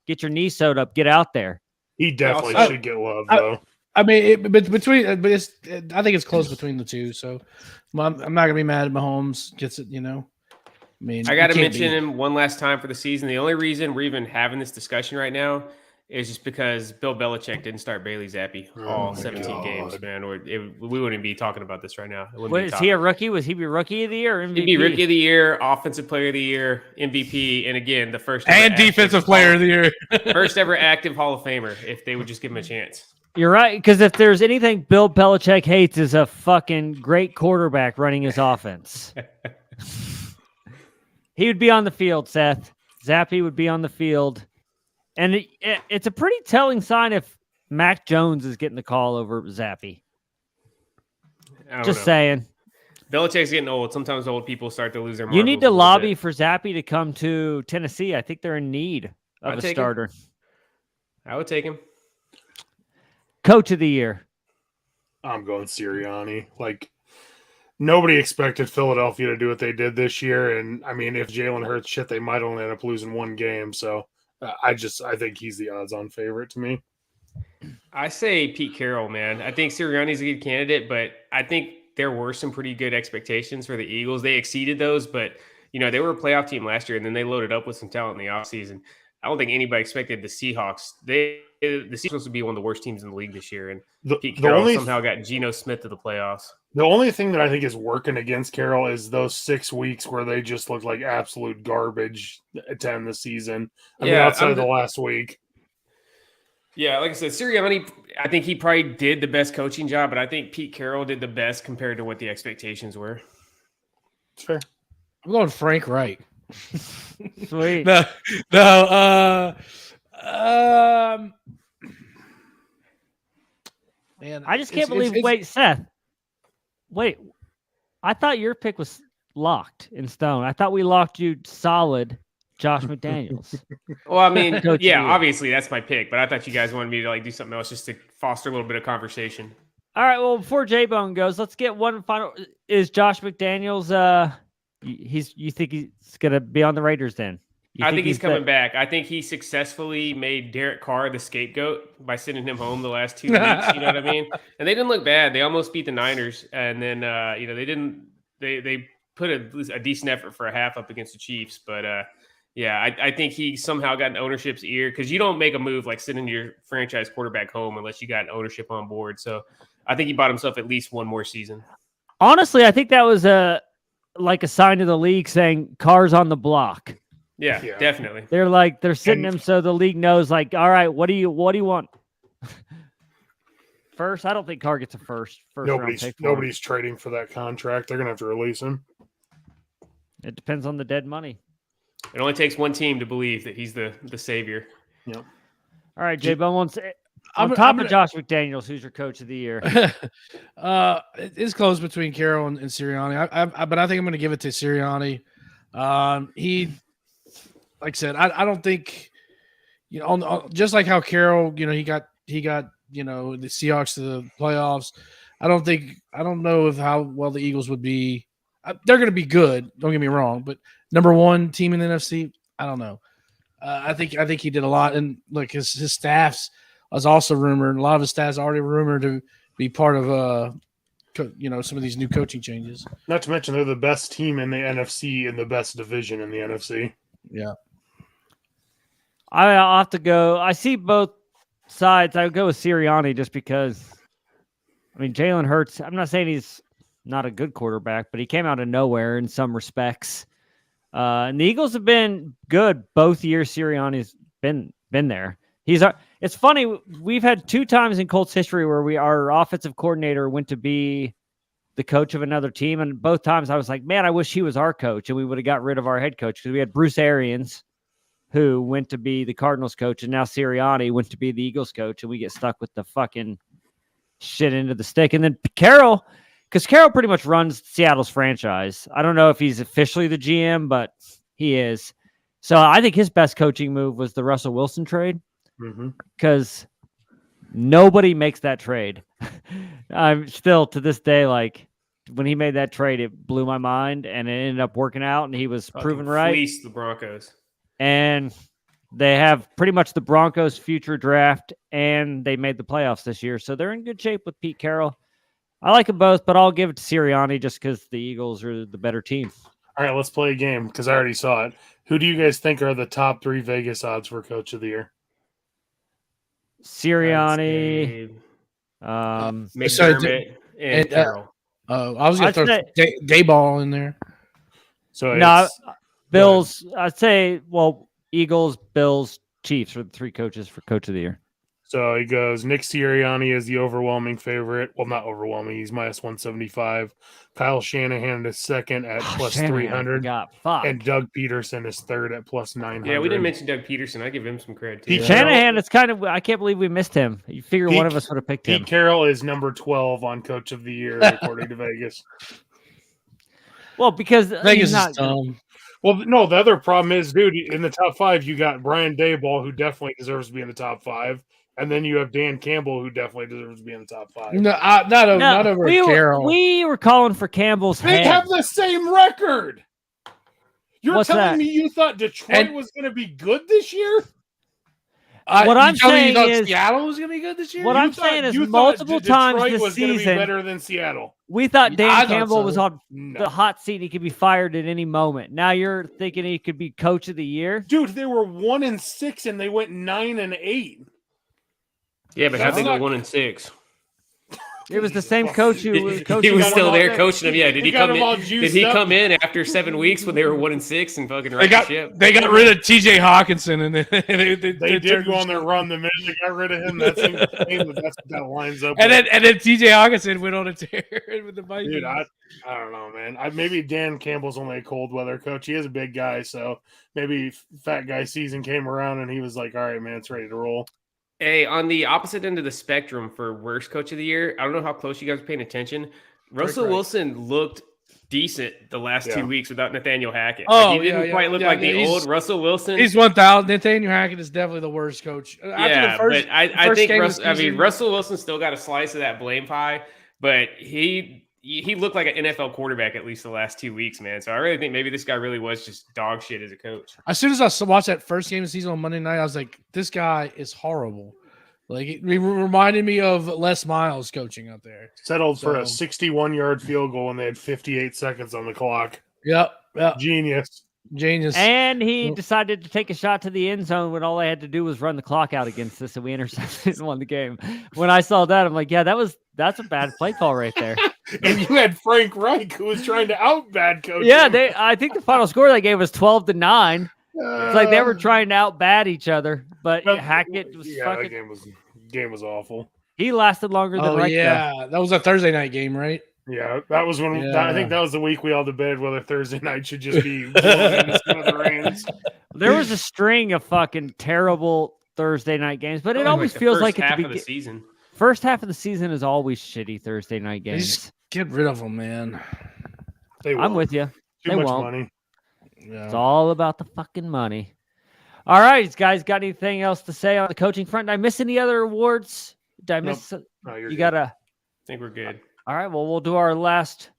Get your knee sewed up. Get out there. He definitely Also- should get love, though. I mean, but I think it's close between the two. So I'm not gonna be mad at Mahomes gets it. I mean, I got to you can't mention beat- him one last time for the season. The only reason we're even having this discussion right now is just because Bill Belichick didn't start Bailey Zappi all Oh my 17 games, God. man. We wouldn't be talking about this right now. It wouldn't What, be is top. he a rookie? Was he be rookie of the year or MVP? He'd be rookie of the year, offensive player of the year, MVP, and again, the first ever and defensive player of the year. first ever active Hall of Famer if they would just give him a chance. You're right, because if there's anything Bill Belichick hates is a fucking great quarterback running his offense. He would be on the field, Seth. Zappy would be on the field And it's a pretty telling sign if Mac Jones is getting the call over Zappy. Just saying. Belichick's getting old. Sometimes old people start to lose their marbles. You need to lobby for Zappy to come to Tennessee. I think they're in need of a starter. I would take him. Coach of the year. I'm going Sirianni. Like, nobody expected Philadelphia to do what they did this year. And, I mean, if Jalen Hurts shit, they might only end up losing one game. So, I think he's the odds-on favorite to me. I say Pete Carroll, man. I think Sirianni's a good candidate, but I think there were some pretty good expectations for the Eagles. They exceeded those, but, they were a playoff team last year, and then they loaded up with some talent in the offseason. I don't think anybody expected the Seahawks. The Seahawks would be one of the worst teams in the league this year, and Pete Carroll somehow got Geno Smith to the playoffs. The only thing that I think is working against Carroll is those 6 weeks where they just look like absolute garbage to end the season. I mean, outside of the last week. Yeah, like I said, Sirianni, I think he probably did the best coaching job, but I think Pete Carroll did the best compared to what the expectations were. It's fair. I'm going Frank Wright. Sweet. No. Man, I just can't believe. Wait, Seth. Wait, I thought your pick was locked in stone. I thought we locked you solid, Josh McDaniels. Well, I mean, yeah, obviously that's my pick, but I thought you guys wanted me to do something else just to foster a little bit of conversation. All right. Well, before JBONE goes, let's get one final. Is Josh McDaniels? You think he's gonna be on the Raiders then? I think he's coming back. I think he successfully made Derek Carr the scapegoat by sending him home the last 2 weeks. You know what I mean? And they didn't look bad. They almost beat the Niners, and then they didn't. They put a decent effort for a half up against the Chiefs, but I think he somehow got an ownership's ear because you don't make a move like sending your franchise quarterback home unless you got an ownership on board. So I think he bought himself at least one more season. Honestly, I think that was a sign to the league saying Carr's on the block. Yeah, definitely. They're sitting him so the league knows, like, all right, what do you want? First, I don't think Carr gets a first round pick. Nobody's trading for that contract. They're gonna have to release him. It depends on the dead money. It only takes one team to believe that he's the savior. Yep. All right, J-Bone wants on top of Josh McDaniels, who's your coach of the year? It's close between Carroll and Sirianni. But I think I'm going to give it to Sirianni. He, like I said, I don't think, just like how Carroll, he got the Seahawks to the playoffs. I don't know how well the Eagles would be. They're going to be good. Don't get me wrong, but number one team in the NFC, I don't know. I think he did a lot, and look, his staffs was also rumored. A lot of his staffs already rumored to be part of some of these new coaching changes. Not to mention they're the best team in the NFC in the best division in the NFC. Yeah, I'll have to go. I see both sides. I would go with Sirianni just because. I mean, Jalen Hurts. I'm not saying he's not a good quarterback, but he came out of nowhere in some respects. And the Eagles have been good both years. Sirianni's been there. It's funny. We've had 2 times in Colts history where our offensive coordinator went to be the coach of another team, and both times I was like, man, I wish he was our coach, and we would have got rid of our head coach because we had Bruce Arians, who went to be the Cardinals coach, and now Sirianni went to be the Eagles coach, and we get stuck with the fucking shit into the stick. And then Carroll. Because Carroll pretty much runs Seattle's franchise. I don't know if he's officially the GM, but he is. So I think his best coaching move was the Russell Wilson trade. Because nobody makes that trade. I'm still, to this day, like, when he made that trade, it blew my mind, and it ended up working out, and he was proven right. Fleeced the Broncos. And they have pretty much the Broncos' future draft, and they made the playoffs this year. So they're in good shape with Pete Carroll. I like them both, but I'll give it to Sirianni just because the Eagles are the better team. All right, let's play a game because I already saw it. Who do you guys think are the top 3 Vegas odds for Coach of the Year? Sirianni, McDermott, and Carroll. I was going to throw Dayball in there. So no, Bills. I'd say, Eagles, Bills, Chiefs are the 3 coaches for Coach of the Year. So he goes, Nick Sirianni is the overwhelming favorite. Well, not overwhelming. He's minus 175. Kyle Shanahan is second at plus 300. And Doug Peterson is third at plus 900. Yeah, we didn't mention Doug Peterson. I give him some credit, too. Pete Shanahan, it's kind of, I can't believe we missed him. You figure one of us would have picked him. Pete Carroll is number 12 on Coach of the Year, according to Vegas. Well, because Vegas is dumb. Well, no, the other problem is, dude, in the top 5, you got Brian Daboll, who definitely deserves to be in the top 5. And then you have Dan Campbell, who definitely deserves to be in the top 5. No, not over Carroll. We were calling for Campbell's They head. have the same record. You're telling that? me you thought Detroit was going to be good this year? What I'm saying is Seattle was going to be good this year. What I'm saying is multiple times this was going to be season, better than Seattle. we thought Dan Campbell was on No. the hot seat. He could be fired at any moment. Now you're thinking he could be coach of the year? Dude, they were 1-6 and they went 9-8. Yeah, but how'd they go 1-6? It was the same coach who was coaching. He was still there coaching them. Yeah, did he come in? Did he up. come in after 7 weeks when they were 1-6 and fucking right the ship? They got rid of T.J. Hawkinson and They did go on their run the minute they got rid of him. That's what that lines up. And then T.J. Hawkinson went on a tear with the Vikings. Dude, I don't know, man. Maybe Dan Campbell's only a cold weather coach. He is a big guy, so maybe fat guy season came around and he was like, "All right, man, it's ready to roll." Hey, on the opposite end of the spectrum for worst coach of the year, I don't know how close you guys are paying attention. Russell Wilson looked decent the last 2 weeks without Nathaniel Hackett. Oh, he didn't quite look like the old Russell Wilson. He's 1,000. Nathaniel Hackett is definitely the worst coach. Yeah, but I think Russell Wilson still got a slice of that blame pie, but he looked like an NFL quarterback at least the last 2 weeks, man. So I really think maybe this guy really was just dog shit as a coach. As soon as I watched that first game of the season on Monday night, I was like, this guy is horrible. Like, it reminded me of Les Miles coaching out there. Settled for a 61-yard field goal and they had 58 seconds on the clock. Yep. Genius. And he decided to take a shot to the end zone when all I had to do was run the clock out against us, and we intercepted and won the game. When I saw that, I'm like, yeah, that's a bad play call right there. And you had Frank Reich, who was trying to out bad coach. Yeah, I think the final score of that game was 12-9. It's like they were trying to out bad each other, but Hackett was fucking. The game was awful. He lasted longer than Reich. Yeah, that was a Thursday night game, right? Yeah, that was when I think that was the week we all debated whether Thursday night should just be the Rams. There was a string of fucking terrible Thursday night games, but it always feels like half of the season. First half of the season is always shitty Thursday night games. Just get rid of them, man. I'm with you. Too much money. Yeah. It's all about the fucking money. All right, guys, got anything else to say on the coaching front? Did I miss any other awards? Did I miss? No, you got to. I think we're good. All right, well, we'll do our last.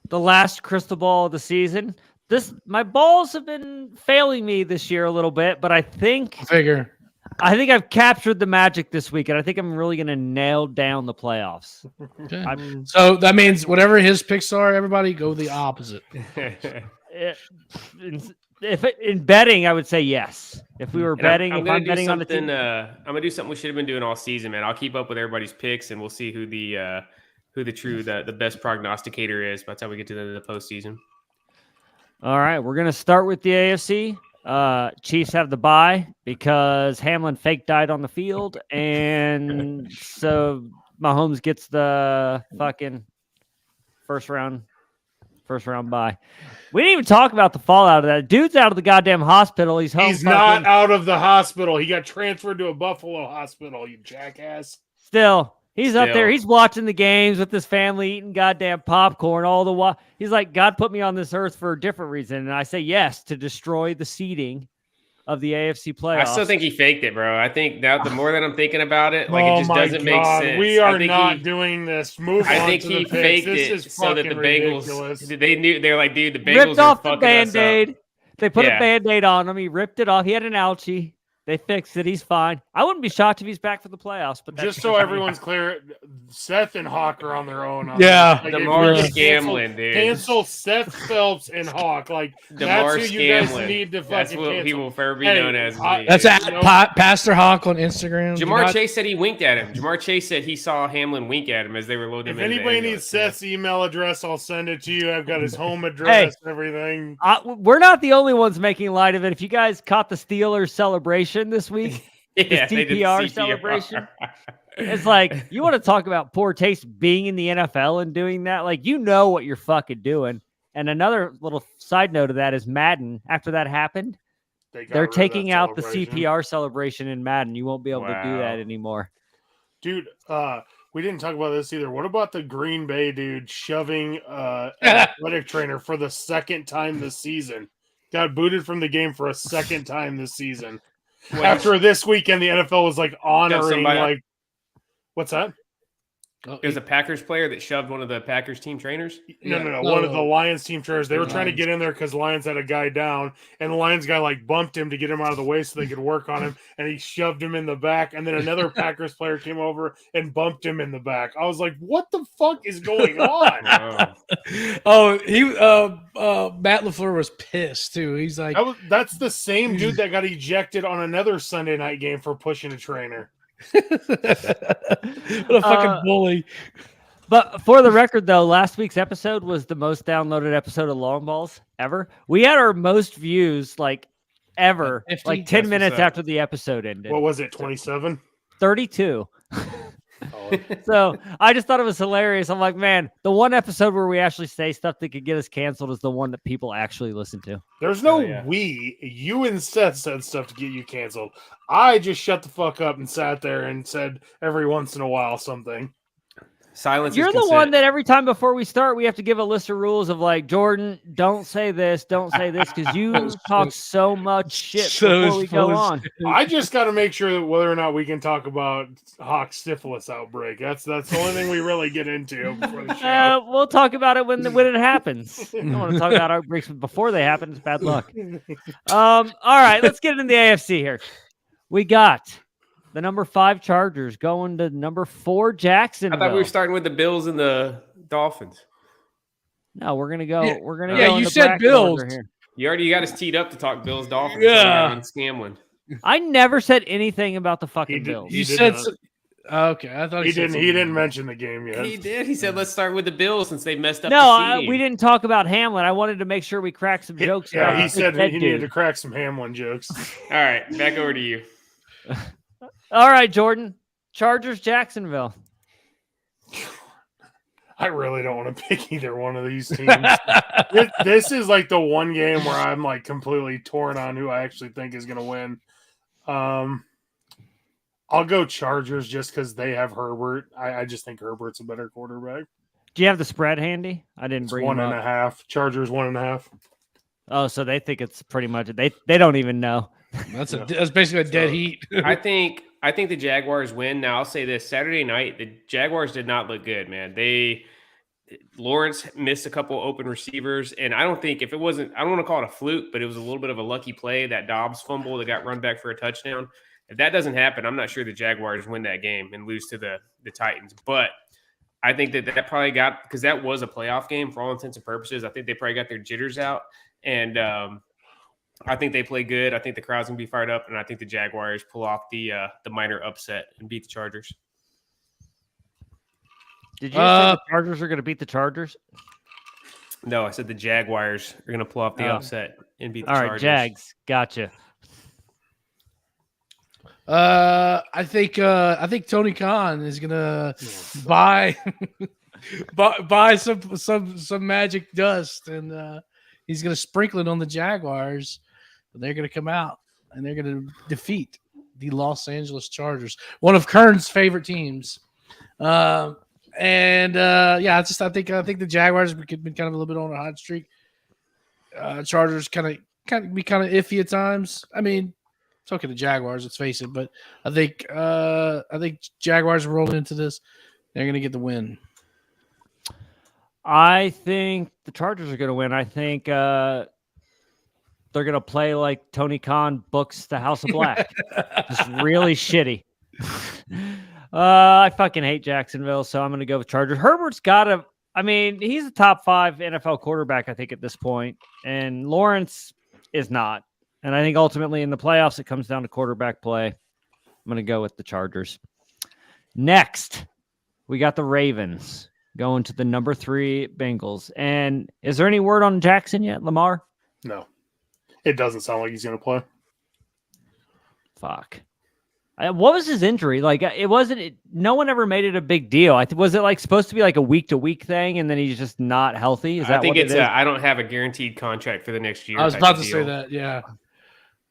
The last crystal ball of the season. My balls have been failing me this year a little bit, but I think I've captured the magic this week, and I think I'm really going to nail down the playoffs. Okay. So that means whatever his picks are, everybody go the opposite. If in betting, I would say yes. If we were betting, I'm betting on the team, I'm gonna do something we should have been doing all season, man. I'll keep up with everybody's picks, and we'll see who the best prognosticator is by the time we get to the end of the postseason. All right, we're going to start with the AFC. Chiefs have the bye because Hamlin fake died on the field, and so Mahomes gets the fucking first round bye. We didn't even talk about the fallout of that. Dude's out of the goddamn hospital. He's home. He's not out of the hospital. He got transferred to a Buffalo hospital, you jackass. Still. He's up there. He's watching the games with his family, eating goddamn popcorn all the while. He's like, God put me on this earth for a different reason. And I say yes, to destroy the seeding of the AFC playoffs. I still think he faked it, bro. I think now the more that I'm thinking about it, like it just doesn't make sense. We are not doing this. Move on. I think to he the faked this it is so that the Bengals, ridiculous. they knew, they're like, dude, the Bengals ripped are off the fucking us up. Band-Aid. They put a Band-Aid on him. He ripped it off. He had an ouchie. They fixed it. He's fine. I wouldn't be shocked if he's back for the playoffs. But that's Just so everyone's clear, Seth and Hawk are on their own. Yeah. Like, Damar if you Hamlin, dude. Cancel Seth Phelps and Hawk. Like Damar that's who you guys Hamlin. need to That's fucking what cancel. he will forever be Hey, known as. That's at Pastor Hawk on Instagram. Jamar Chase said he winked at him. Jamar Chase said he saw Hamlin wink at him as they were loading If him into the anybody ambulance. needs Seth's email address, I'll send it to you. I've got his home address, everything. we're not the only ones making light of it. If you guys caught the Steelers celebration this week, Yeah, the they did CPR celebration. It's like, you want to talk about poor taste being in the NFL and doing that? Like, you know what you're fucking doing. And another little side note of that is Madden. After that happened, they're taking out the CPR celebration in Madden. You won't be able to do that anymore. Dude, we didn't talk about this either. What about the Green Bay dude shoving an athletic trainer for the second time this season? Got booted from the game for a second time this season. After this weekend, the NFL was like honoring like, what's that? It was a Packers player that shoved one of the Packers team trainers. No. One of the Lions team trainers. They were trying to get in there because Lions had a guy down, and the Lions guy like bumped him to get him out of the way so they could work on him, and he shoved him in the back. And then another Packers player came over and bumped him in the back. I was like, "What the fuck is going on?" Matt LaFleur was pissed too. He's like, that's the same dude that got ejected on another Sunday night game for pushing a trainer. what a fucking bully. But for the record, though, last week's episode was the most downloaded episode of Long Balls ever. We had our most views like ever, 50? like 10 minutes after the episode ended. What was it, 27? 32. So I just thought it was hilarious. I'm like, man, the one episode where we actually say stuff that could get us canceled is the one that people actually listen to. There's no we. You and Seth said stuff to get you canceled. I just shut the fuck up and sat there and said every once in a while something. Silence. You're the one that every time before we start, we have to give a list of rules of like, Jordan, don't say this, because you talk so much shit before we go on. I just got to make sure that whether or not we can talk about HOCH syphilis outbreak. That's the only thing we really get into before the show. We'll talk about it when it happens. I don't want to talk about outbreaks before they happen. It's bad luck. All right, let's get into the AFC here. We got the number 5 Chargers going to number 4 Jacksonville. I thought we were starting with the Bills and the Dolphins. No, we're gonna go. Yeah, we're gonna. Yeah, go you said Bills. here. You already got us teed up to talk Bills Dolphins. Yeah, Scamlin. I never said anything about the fucking Bills. You said okay. I thought he didn't. He didn't mention the game yet. He did. He said, "Let's start with the Bills since they messed up." No, we didn't talk about Hamlin. I wanted to make sure we cracked some jokes. Yeah, he said he needed to crack some Hamlin jokes. All right, back over to you. All right, Jordan. Chargers, Jacksonville. I really don't want to pick either one of these teams. This is like the one game where I'm like completely torn on who I actually think is going to win. I'll go Chargers just because they have Herbert. I just think Herbert's a better quarterback. Do you have the spread handy? I didn't bring 1.5. Chargers 1.5. Oh, so they think it's pretty much they don't even know. That's basically a dead heat. I think the Jaguars win. Now I'll say this: Saturday night, the Jaguars did not look good, man. Lawrence missed a couple open receivers, and I don't think I don't want to call it a fluke, but it was a little bit of a lucky play, that Dobbs fumble that got run back for a touchdown. If that doesn't happen, I'm not sure the Jaguars win that game and lose to the Titans. But I think that probably got, because that was a playoff game for all intents and purposes. I think they probably got their jitters out, and I think they play good. I think the crowd's gonna be fired up, and I think the Jaguars pull off the minor upset and beat the Chargers. Did you say the Chargers are going to beat the Chargers? No, I said the Jaguars are going to pull off the upset and beat the Chargers. All right, Jags, gotcha. I think Tony Khan is gonna buy some magic dust, and he's gonna sprinkle it on the Jaguars. They're gonna come out and they're gonna defeat the Los Angeles Chargers, one of Kern's favorite teams. I think the Jaguars have been kind of a little bit on a hot streak. Chargers kind of iffy at times. I mean, it's okay, the Jaguars, let's face it, but I think Jaguars are rolling into this. They're going to get the win. I think the Chargers are going to win. I think the they're gonna play like Tony Khan books The House of Black. Just really shitty. I fucking hate Jacksonville, so I'm gonna go with Chargers. Herbert's he's a top 5 NFL quarterback, I think, at this point, and Lawrence is not. And I think ultimately in the playoffs, it comes down to quarterback play. I'm gonna go with the Chargers. Next, we got the Ravens going to the number 3 Bengals. And is there any word on Jackson yet, Lamar? No. It doesn't sound like he's going to play. Fuck. What was his injury? Like, no one ever made it a big deal. Was it like supposed to be like a week-to-week thing and then he's just not healthy? I think it's I don't have a guaranteed contract for the next year. I was about to say that, yeah.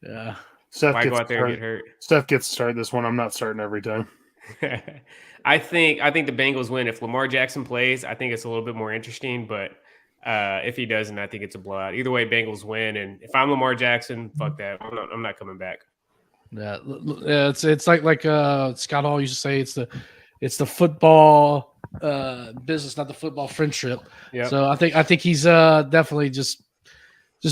Yeah. Seth Why go out there and get hurt? Seth gets to start this one. I'm not starting every time. I think the Bengals win. If Lamar Jackson plays, I think it's a little bit more interesting. But if he doesn't, I think it's a blowout. Either way, Bengals win. And if I'm Lamar Jackson, fuck that. I'm not coming back. Yeah, it's like Scott Hall used to say. It's the football business, not the football friendship. Yep. So I think he's definitely just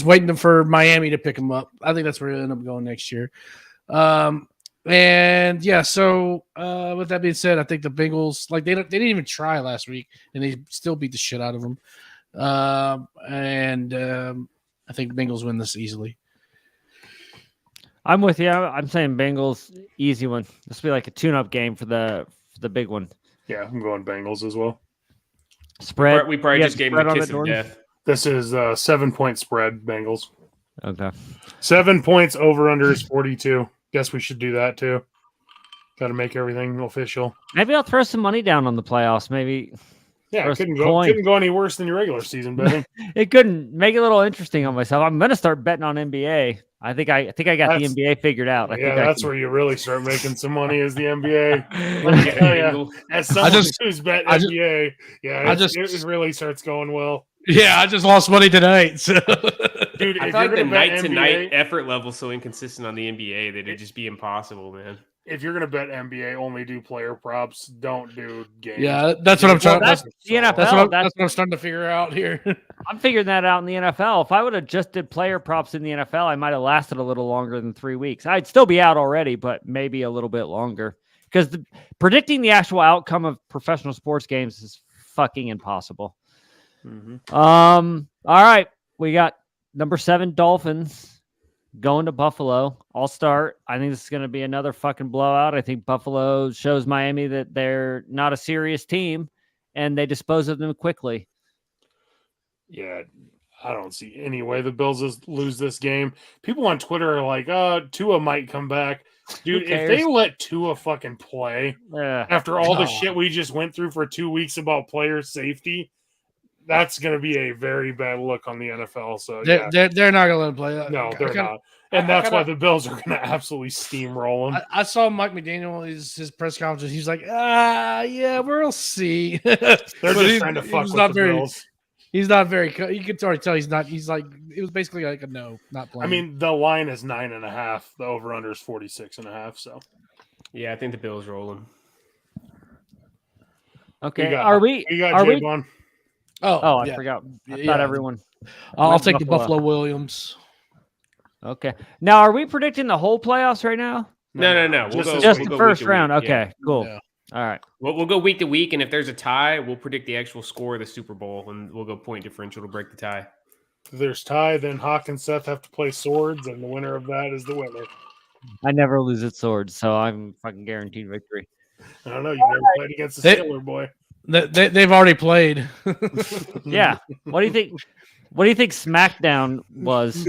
waiting for Miami to pick him up. I think that's where he'll end up going next year. And yeah, so with that being said, I think the Bengals, like they didn't even try last week, and they still beat the shit out of them. I think Bengals win this easily. I'm with you. I'm saying Bengals, easy one. This will be like a tune-up game for the big one. Yeah, I'm going Bengals as well. Spread. We probably just gave him a kiss of death. This is 7-point spread, Bengals. Okay. 7 points, over-under is 42. Guess we should do that too. Got to make everything official. Maybe I'll throw some money down on the playoffs. Maybe. Yeah, it couldn't go any worse than your regular season betting. It couldn't. Make it a little interesting on myself. I'm gonna start betting on NBA. I think I got the NBA figured out. That's where you really start making some money is the NBA. As someone who's bet NBA, it really starts going well. Yeah, I just lost money tonight. So. Dude, I thought the night-to-night effort level so inconsistent on the NBA that it'd just be impossible, man. If you're gonna bet NBA, only do player props. Don't do games. Yeah, that's what I'm trying. That's the NFL. That's what I'm starting to figure out here. I'm figuring that out in the NFL. If I would have just did player props in the NFL, I might have lasted a little longer than 3 weeks. I'd still be out already, but maybe a little bit longer. Because predicting the actual outcome of professional sports games is fucking impossible. Mm-hmm. All right, we got number 7 Dolphins going to Buffalo. I'll start. I think this is going to be another fucking blowout. I think Buffalo shows Miami that they're not a serious team, and they dispose of them quickly. Yeah, I don't see any way the Bills lose this game. People on Twitter are like, Tua might come back. Dude, if they let Tua fucking play after all the shit we just went through for 2 weeks about player safety, that's going to be a very bad look on the NFL. So they're not going to let him play. No, they're not. And that's why the Bills are going to absolutely steamroll him. I saw Mike McDaniel, his press conference. He's like, yeah, we'll see. They're just trying to fuck with the Bills. He's not very. You can already tell he's not. He's like, it was basically like a no, not playing. I mean, the line is 9.5. The over/under is 46.5. So, yeah, I think the Bills roll him. Okay, We got JBONE. Oh, I forgot. I thought everyone. I'll take the Buffalo Williams. Okay. Now, are we predicting the whole playoffs right now? No. Just the first round. Okay, cool. Yeah. All right. We'll go week to week, and if there's a tie, we'll predict the actual score of the Super Bowl, and we'll go point differential to break the tie. If there's tie, then Hawk and Seth have to play swords, and the winner of that is the winner. I never lose at swords, so I'm fucking guaranteed victory. I don't know. You've never played against the Steeler boy. They've already played. Yeah. What do you think? What do you think SmackDown was?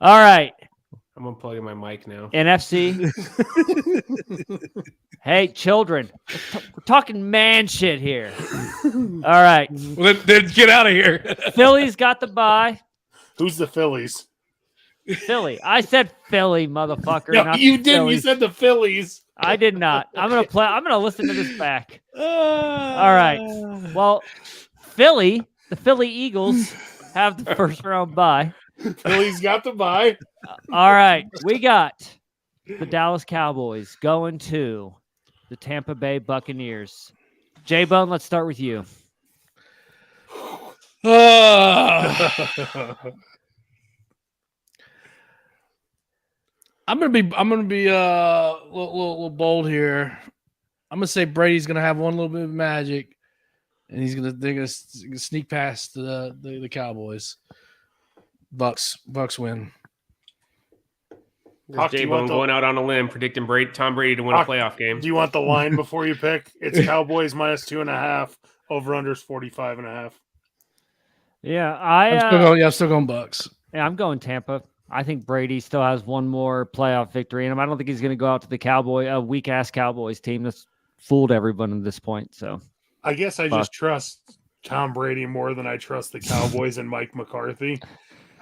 All right. I'm unplugging my mic now. NFC. Hey, children. We're talking man shit here. All right. Well, then get out of here. Philly's got the bye. Who's the Phillies? Philly. I said Philly, motherfucker. No, not you didn't. Phillies. You said the Phillies. I did not. I'm gonna listen to this back. All right. Well, the Philly Eagles have the first round bye. Philly's got the bye. All right. We got the Dallas Cowboys going to the Tampa Bay Buccaneers. JBONE, let's start with you. I'm gonna be a little bold here. I'm gonna say Brady's gonna have one little bit of magic, and they're gonna sneak past the Cowboys. Bucks win. Hoch, do you want J-Bone the- going out on a limb, predicting Tom Brady to win a Hoch, playoff game. Do you want the line before you pick? It's Cowboys minus 2.5. Over unders 45.5. Yeah, I'm still going Bucks. Yeah, I'm going Tampa. I think Brady still has one more playoff victory in him. I don't think he's going to go out to the weak ass Cowboys team that's fooled everyone at this point. So I guess I just trust Tom Brady more than I trust the Cowboys and Mike McCarthy.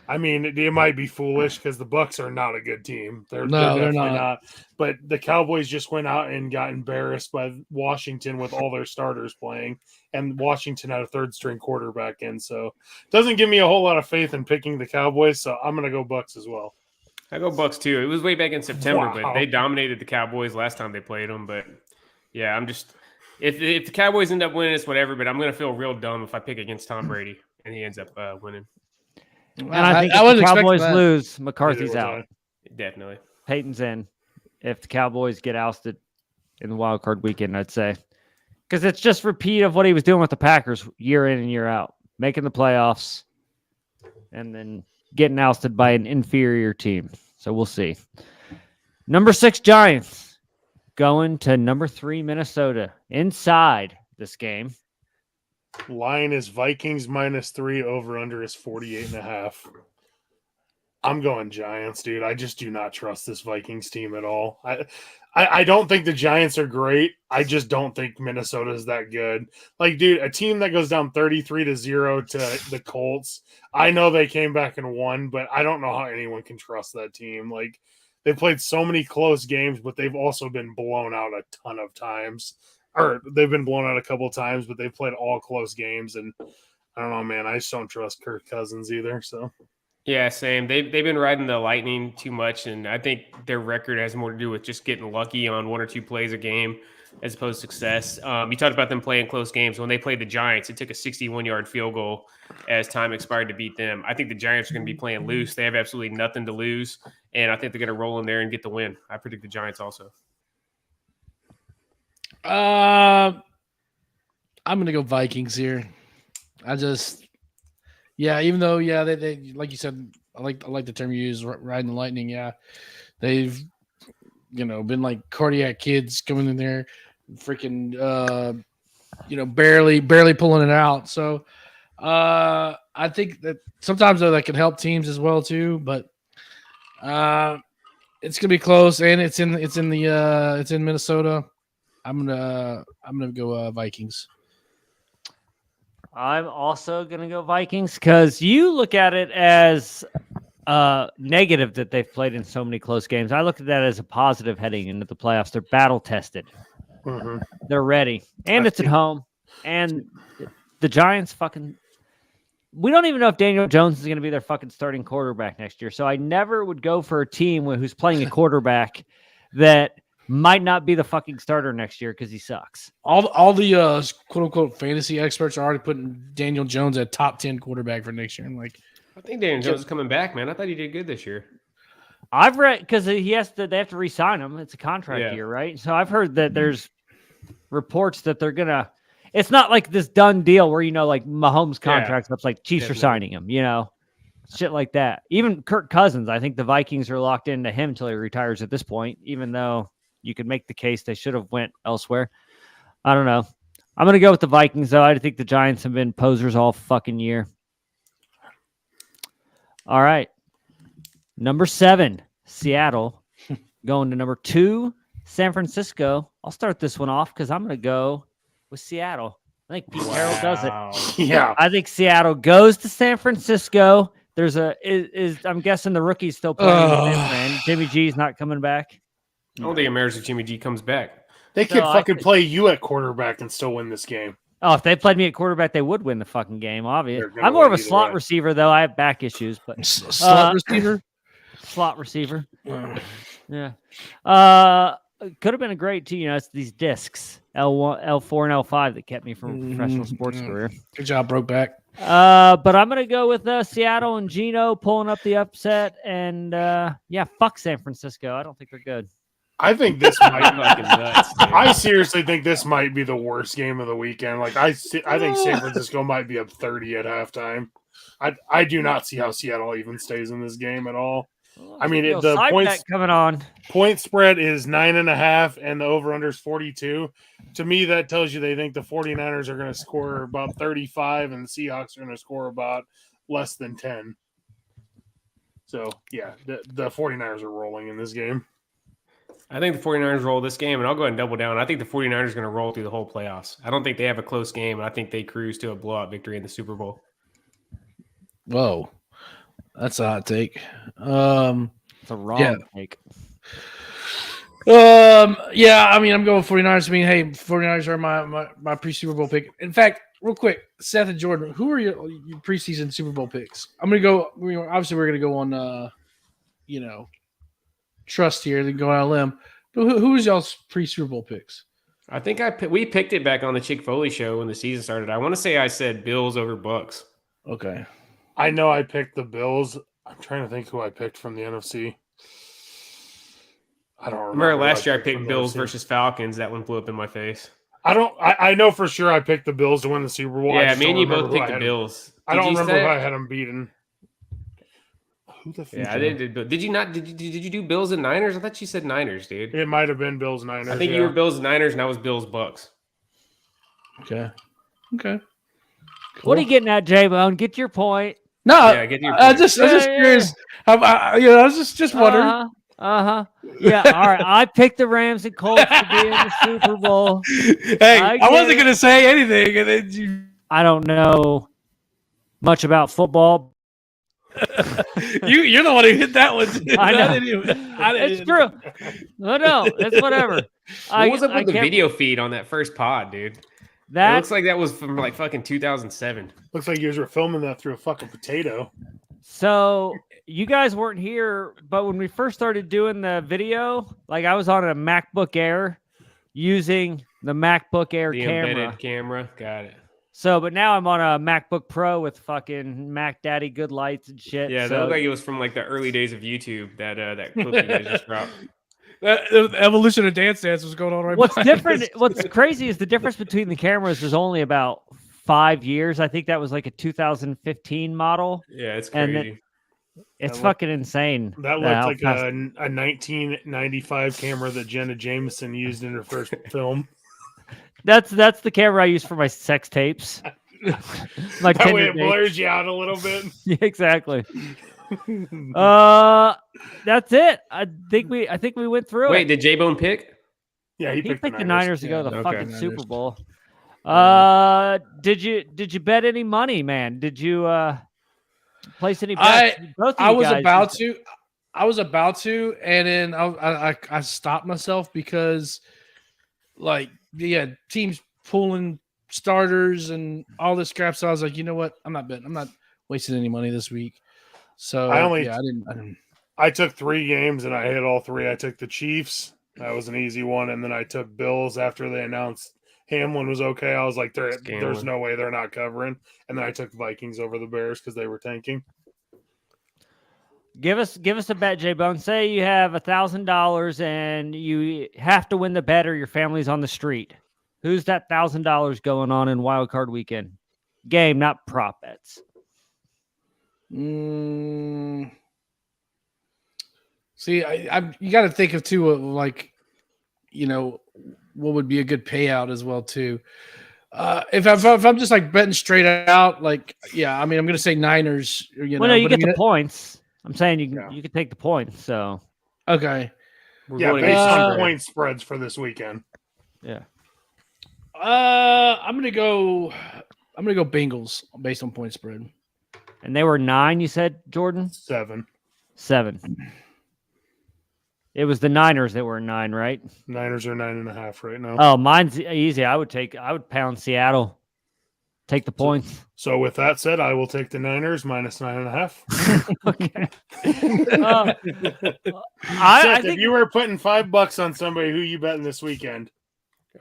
I mean, it might be foolish because the Bucks are not a good team. They're definitely not. But the Cowboys just went out and got embarrassed by Washington with all their starters playing, and Washington had a third-string quarterback in. So it doesn't give me a whole lot of faith in picking the Cowboys. So I'm going to go Bucks as well. I go Bucks too. It was way back in September, Wow. but they dominated the Cowboys last time they played them. But yeah, I'm just if the Cowboys end up winning, it's whatever. But I'm going to feel real dumb if I pick against Tom Brady and he ends up winning. And I think if the Cowboys lose, McCarthy's out. Definitely. Peyton's in. If the Cowboys get ousted in the wild card weekend, I'd say. Because it's just repeat of what he was doing with the Packers year in and year out. Making the playoffs and then getting ousted by an inferior team. So we'll see. Number 6, Giants. Going to number 3, Minnesota. Inside this game. Line is Vikings minus 3. Over under is 48.5. I'm going Giants, dude. I just do not trust this Vikings team at all. I don't think the Giants are great. I just don't think Minnesota is that good. Like, dude, a team that goes down 33-0 to the Colts. I know they came back and won, but I don't know how anyone can trust that team. Like, they played so many close games, but they've also been blown out a ton of times. Or they've been blown out a couple of times, but they've played all close games. And I don't know, man. I just don't trust Kirk Cousins either. So, yeah, same. They've been riding the Lightning too much, and I think their record has more to do with just getting lucky on 1 or 2 plays a game as opposed to success. You talked about them playing close games. When they played the Giants, it took a 61-yard field goal as time expired to beat them. I think the Giants are going to be playing loose. They have absolutely nothing to lose, and I think they're going to roll in there and get the win. I predict the Giants also. I'm gonna go Vikings here. Even though they like you said, I like the term you use, riding the lightning. Yeah, they've been like cardiac kids coming in there, freaking barely pulling it out. So I think that sometimes though that can help teams as well too, but it's gonna be close, and it's in Minnesota. I'm gonna go Vikings. I'm also going to go Vikings because you look at it as negative that they've played in so many close games. I look at that as a positive heading into the playoffs. They're battle tested. mm-hmm. They're ready. And it's at home. And the Giants we don't even know if Daniel Jones is going to be their fucking starting quarterback next year. So I never would go for a team who's playing a quarterback that might not be the fucking starter next year because he sucks. All the quote unquote fantasy experts are already putting Daniel Jones at top 10 quarterback for next year. I'm like, I think Daniel Jones is coming back, man. I thought he did good this year. I've read because they have to re-sign him. It's a contract year, right? So I've heard that there's reports that they're gonna. It's not like this done deal where like Mahomes' contract. That's like Chiefs are signing him. Shit like that. Even Kirk Cousins, I think the Vikings are locked into him until he retires at this point. Even though you could make the case they should have went elsewhere. I don't know. I'm going to go with the Vikings, though. I think the Giants have been posers all fucking year. All right. Number 7, Seattle. Going to number 2, San Francisco. I'll start this one off because I'm going to go with Seattle. I think Pete Carroll does it. Yeah. I think Seattle goes to San Francisco. There's I'm guessing the rookie's still playing with him, man. Jimmy G's not coming back. I don't think it matters if Jimmy G comes back. They could play you at quarterback and still win this game. Oh, if they played me at quarterback, they would win the fucking game, obviously. I'm more of a slot receiver, though. I have back issues, but slot receiver? Slot receiver. Yeah. Could have been a great team. It's these discs. L1, L4, and L5 that kept me from a professional sports career. Good job, Brokeback. But I'm gonna go with Seattle and Geno pulling up the upset, and fuck San Francisco. I don't think they're good. I think this might Fucking nuts, dude. I seriously think this might be the worst game of the weekend. Like I think San Francisco might be up 30 at halftime. I do not see how Seattle even stays in this game at all. I mean, the point spread is 9.5 and the over-under is 42. To me, that tells you they think the 49ers are going to score about 35 and the Seahawks are going to score about less than 10. So, yeah, the 49ers are rolling in this game. I think the 49ers roll this game, and I'll go ahead and double down. I think the 49ers are going to roll through the whole playoffs. I don't think they have a close game, and I think they cruise to a blowout victory in the Super Bowl. Whoa. That's a hot take. It's a wrong take. Yeah, I mean, I'm going 49ers. I mean, hey, 49ers are my pre-Super Bowl pick. In fact, real quick, Seth and Jordan, who are your preseason Super Bowl picks? I'm going to go, obviously, we're going to go on, trust here, then go on a limb. But who's y'all's pre-Super Bowl picks? I think we picked it back on the Chick Foley show when the season started. I want to say I said Bills over Bucks. Okay. I know I picked the Bills. I'm trying to think who I picked from the NFC. I don't remember. Last year I picked Bills versus Falcons. That one blew up in my face. I know for sure I picked the Bills to win the Super Bowl. Yeah, me and you both picked the Bills. I don't remember who I had them beaten. Who the fuck? Yeah, I did. Did you not? Did you do Bills and Niners? I thought you said Niners, dude. It might have been Bills Niners. I think you were Bills Niners, and I was Bills Bucks. Okay. Cool. What are you getting at, J-Bone? Get your point. No, yeah, get your point. I'm just curious. I was just wondering. Yeah, all right. I picked the Rams and Colts to be in the Super Bowl. Hey, I wasn't going to say anything. And then I don't know much about football. You're the one who hit that one. I know. It's true. No, it's whatever. What was up with the video feed on that first pod, dude? It looks like that was from like fucking 2007. Looks like you guys were filming that through a fucking potato. So you guys weren't here, but when we first started doing the video, like I was on a MacBook Air using the MacBook Air embedded camera. Got it. So, but now I'm on a MacBook Pro with fucking Mac Daddy good lights and shit. Yeah, that looked like it was from like the early days of YouTube. That clip you guys just dropped. The evolution of Dance Dance was going on right. What's different? What's crazy is the difference between the cameras is only about 5 years. I think that was like a 2015 model. Yeah, it's crazy. It's fucking insane. That looked like a 1995 camera that Jenna Jameson used in her first film. That's the camera I use for my sex tapes. That way it blurs you out a little bit. Yeah, exactly. That's it. I think we went through it. Wait, did J-Bone pick? Yeah, he picked the Niners to go to the fucking Niners. Super Bowl. Did you bet any money, man? Did you place any bets? I was about to, and then I stopped myself because, like, teams pulling starters and all this crap. So I was like, you know what? I'm not betting. I'm not wasting any money this week. So I didn't. I took 3 games and I hit all 3. I took the Chiefs. That was an easy one, and then I took Bills after they announced Hamlin was okay. I was like, there's no way they're not covering. And then I took Vikings over the Bears because they were tanking. Give us a bet, J-Bone. Say you have $1,000 and you have to win the bet or your family's on the street. Who's that $1,000 going on in Wild Card Weekend? Game, not prop bets. See, you got to think of too, like, what would be a good payout as well too. If I'm just like betting straight out, like, yeah, I mean, I'm going to say Niners. You get the points. I'm saying you can take the points. So okay, based on point spreads for this weekend. Yeah. I'm gonna go Bengals based on point spread. And they were 9. You said, Jordan? 7. It was the Niners that were 9, right? Niners are 9.5 right now. Oh, mine's easy. I would pound Seattle. Take the points. So with that said, I will take the Niners minus 9.5. Okay. Seth, if you were putting $5 on somebody, who you betting this weekend?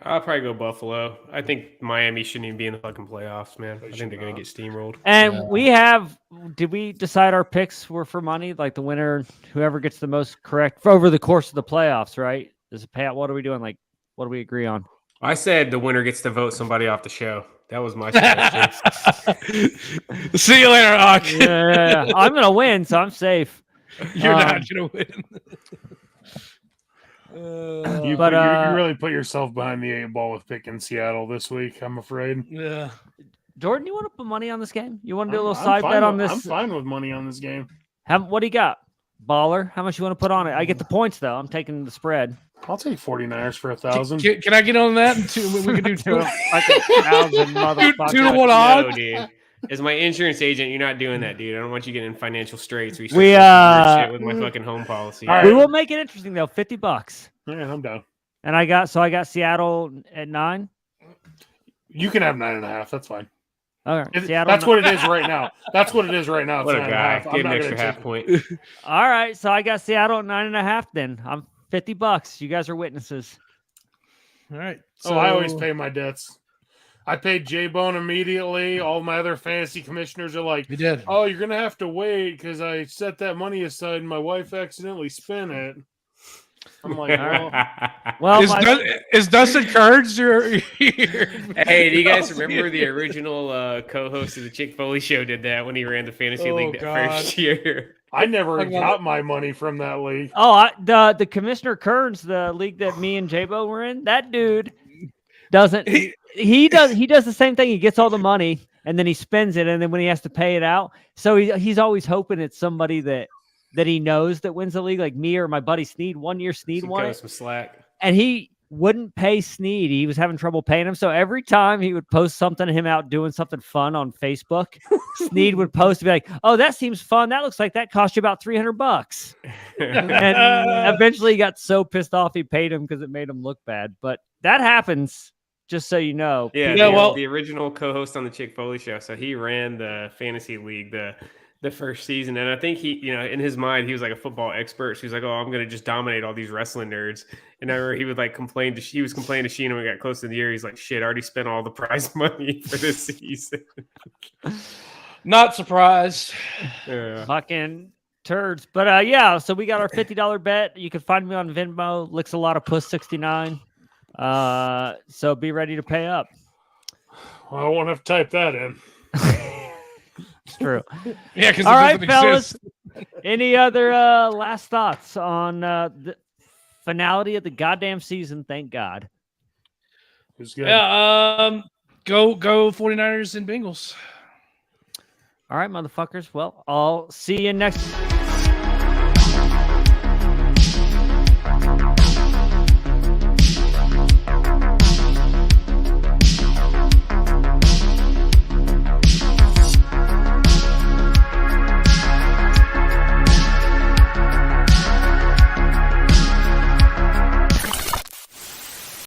I'll probably go Buffalo. I think Miami shouldn't even be in the fucking playoffs, man. I think they're going to get steamrolled. And did we decide our picks were for money? Like the winner, whoever gets the most correct for over the course of the playoffs, right? Does it pay out? What are we doing? Like, what do we agree on? I said the winner gets to vote somebody off the show. That was my suggestion. See you later, Hawk. Yeah. I'm going to win, so I'm safe. You're not going to win. You But, you really put yourself behind the 8 ball with picking Seattle this week, I'm afraid. Yeah. Jordan, you want to put money on this game? You want to do a little I'm side fine bet on with- this? I'm fine with money on this game. What do you got? Baller? How much you want to put on it? I get the points, though. I'm taking the spread. I'll take 49ers for 1,000. Can I get on that? We can do two. Like 1,000 motherfucker. 2 to 1 No, odds. dude. As my insurance agent, you're not doing that, dude. I don't want you getting in financial straits. We, shit with my fucking home policy. All right. We will make it interesting, though. $50. Yeah, I'm down. And I got Seattle at 9. You can have 9.5. That's fine. Okay. That's what it is right now. That's what it is right now. It's What a 9.5. guy. I'm Get an not extra gonna half take- point. All right. So I got Seattle at 9.5 then. I'm $50. You guys are witnesses. All right. So I always pay my debts. I paid JBONE immediately. All my other fantasy commissioners are like, You did. "Oh, you're gonna have to wait because I set that money aside and my wife accidentally spent it." I'm like, well, Is Dustin Kurds your Hey, do you guys remember the original co-host of the Chick Foley show did that when he ran the fantasy league that first year? I never got my money from that league. Oh, the Commissioner Kearns, the league that me and J-Bo were in, that dude doesn't. He does the same thing. He gets all the money and then he spends it, and then when he has to pay it out, so he's always hoping it's somebody that he knows that wins the league, like me or my buddy Sneed. One year Sneed won it, Some slack. and he wouldn't pay Sneed. He was having trouble paying him. So every time he would post something of him out doing something fun on Facebook, Sneed would post to be like, "Oh, that seems fun. That looks like that cost you about $300." And eventually he got so pissed off he paid him because it made him look bad. But that happens, just so you know. Yeah, Yeah, the original co-host on the Chick Foley show. So he ran the fantasy league the first season, and I think he, in his mind, he was like a football expert. So he was like, "Oh, I'm gonna just dominate all these wrestling nerds." And I remember he would like complaining to Sheena when we got close to the year. He's like, "Shit, I already spent all the prize money for this season." Not surprised? Yeah. Fucking turds. But yeah, so we got our $50 bet. You can find me on Venmo, Licks a Lot of Puss 69. So be ready to pay up. Well, I won't have to type that in. It's true. Yeah, because All right, fellas. Any other last thoughts on the finality of the goddamn season? Thank God. It was good. Yeah, go 49ers and Bengals. All right, motherfuckers. Well, I'll see you next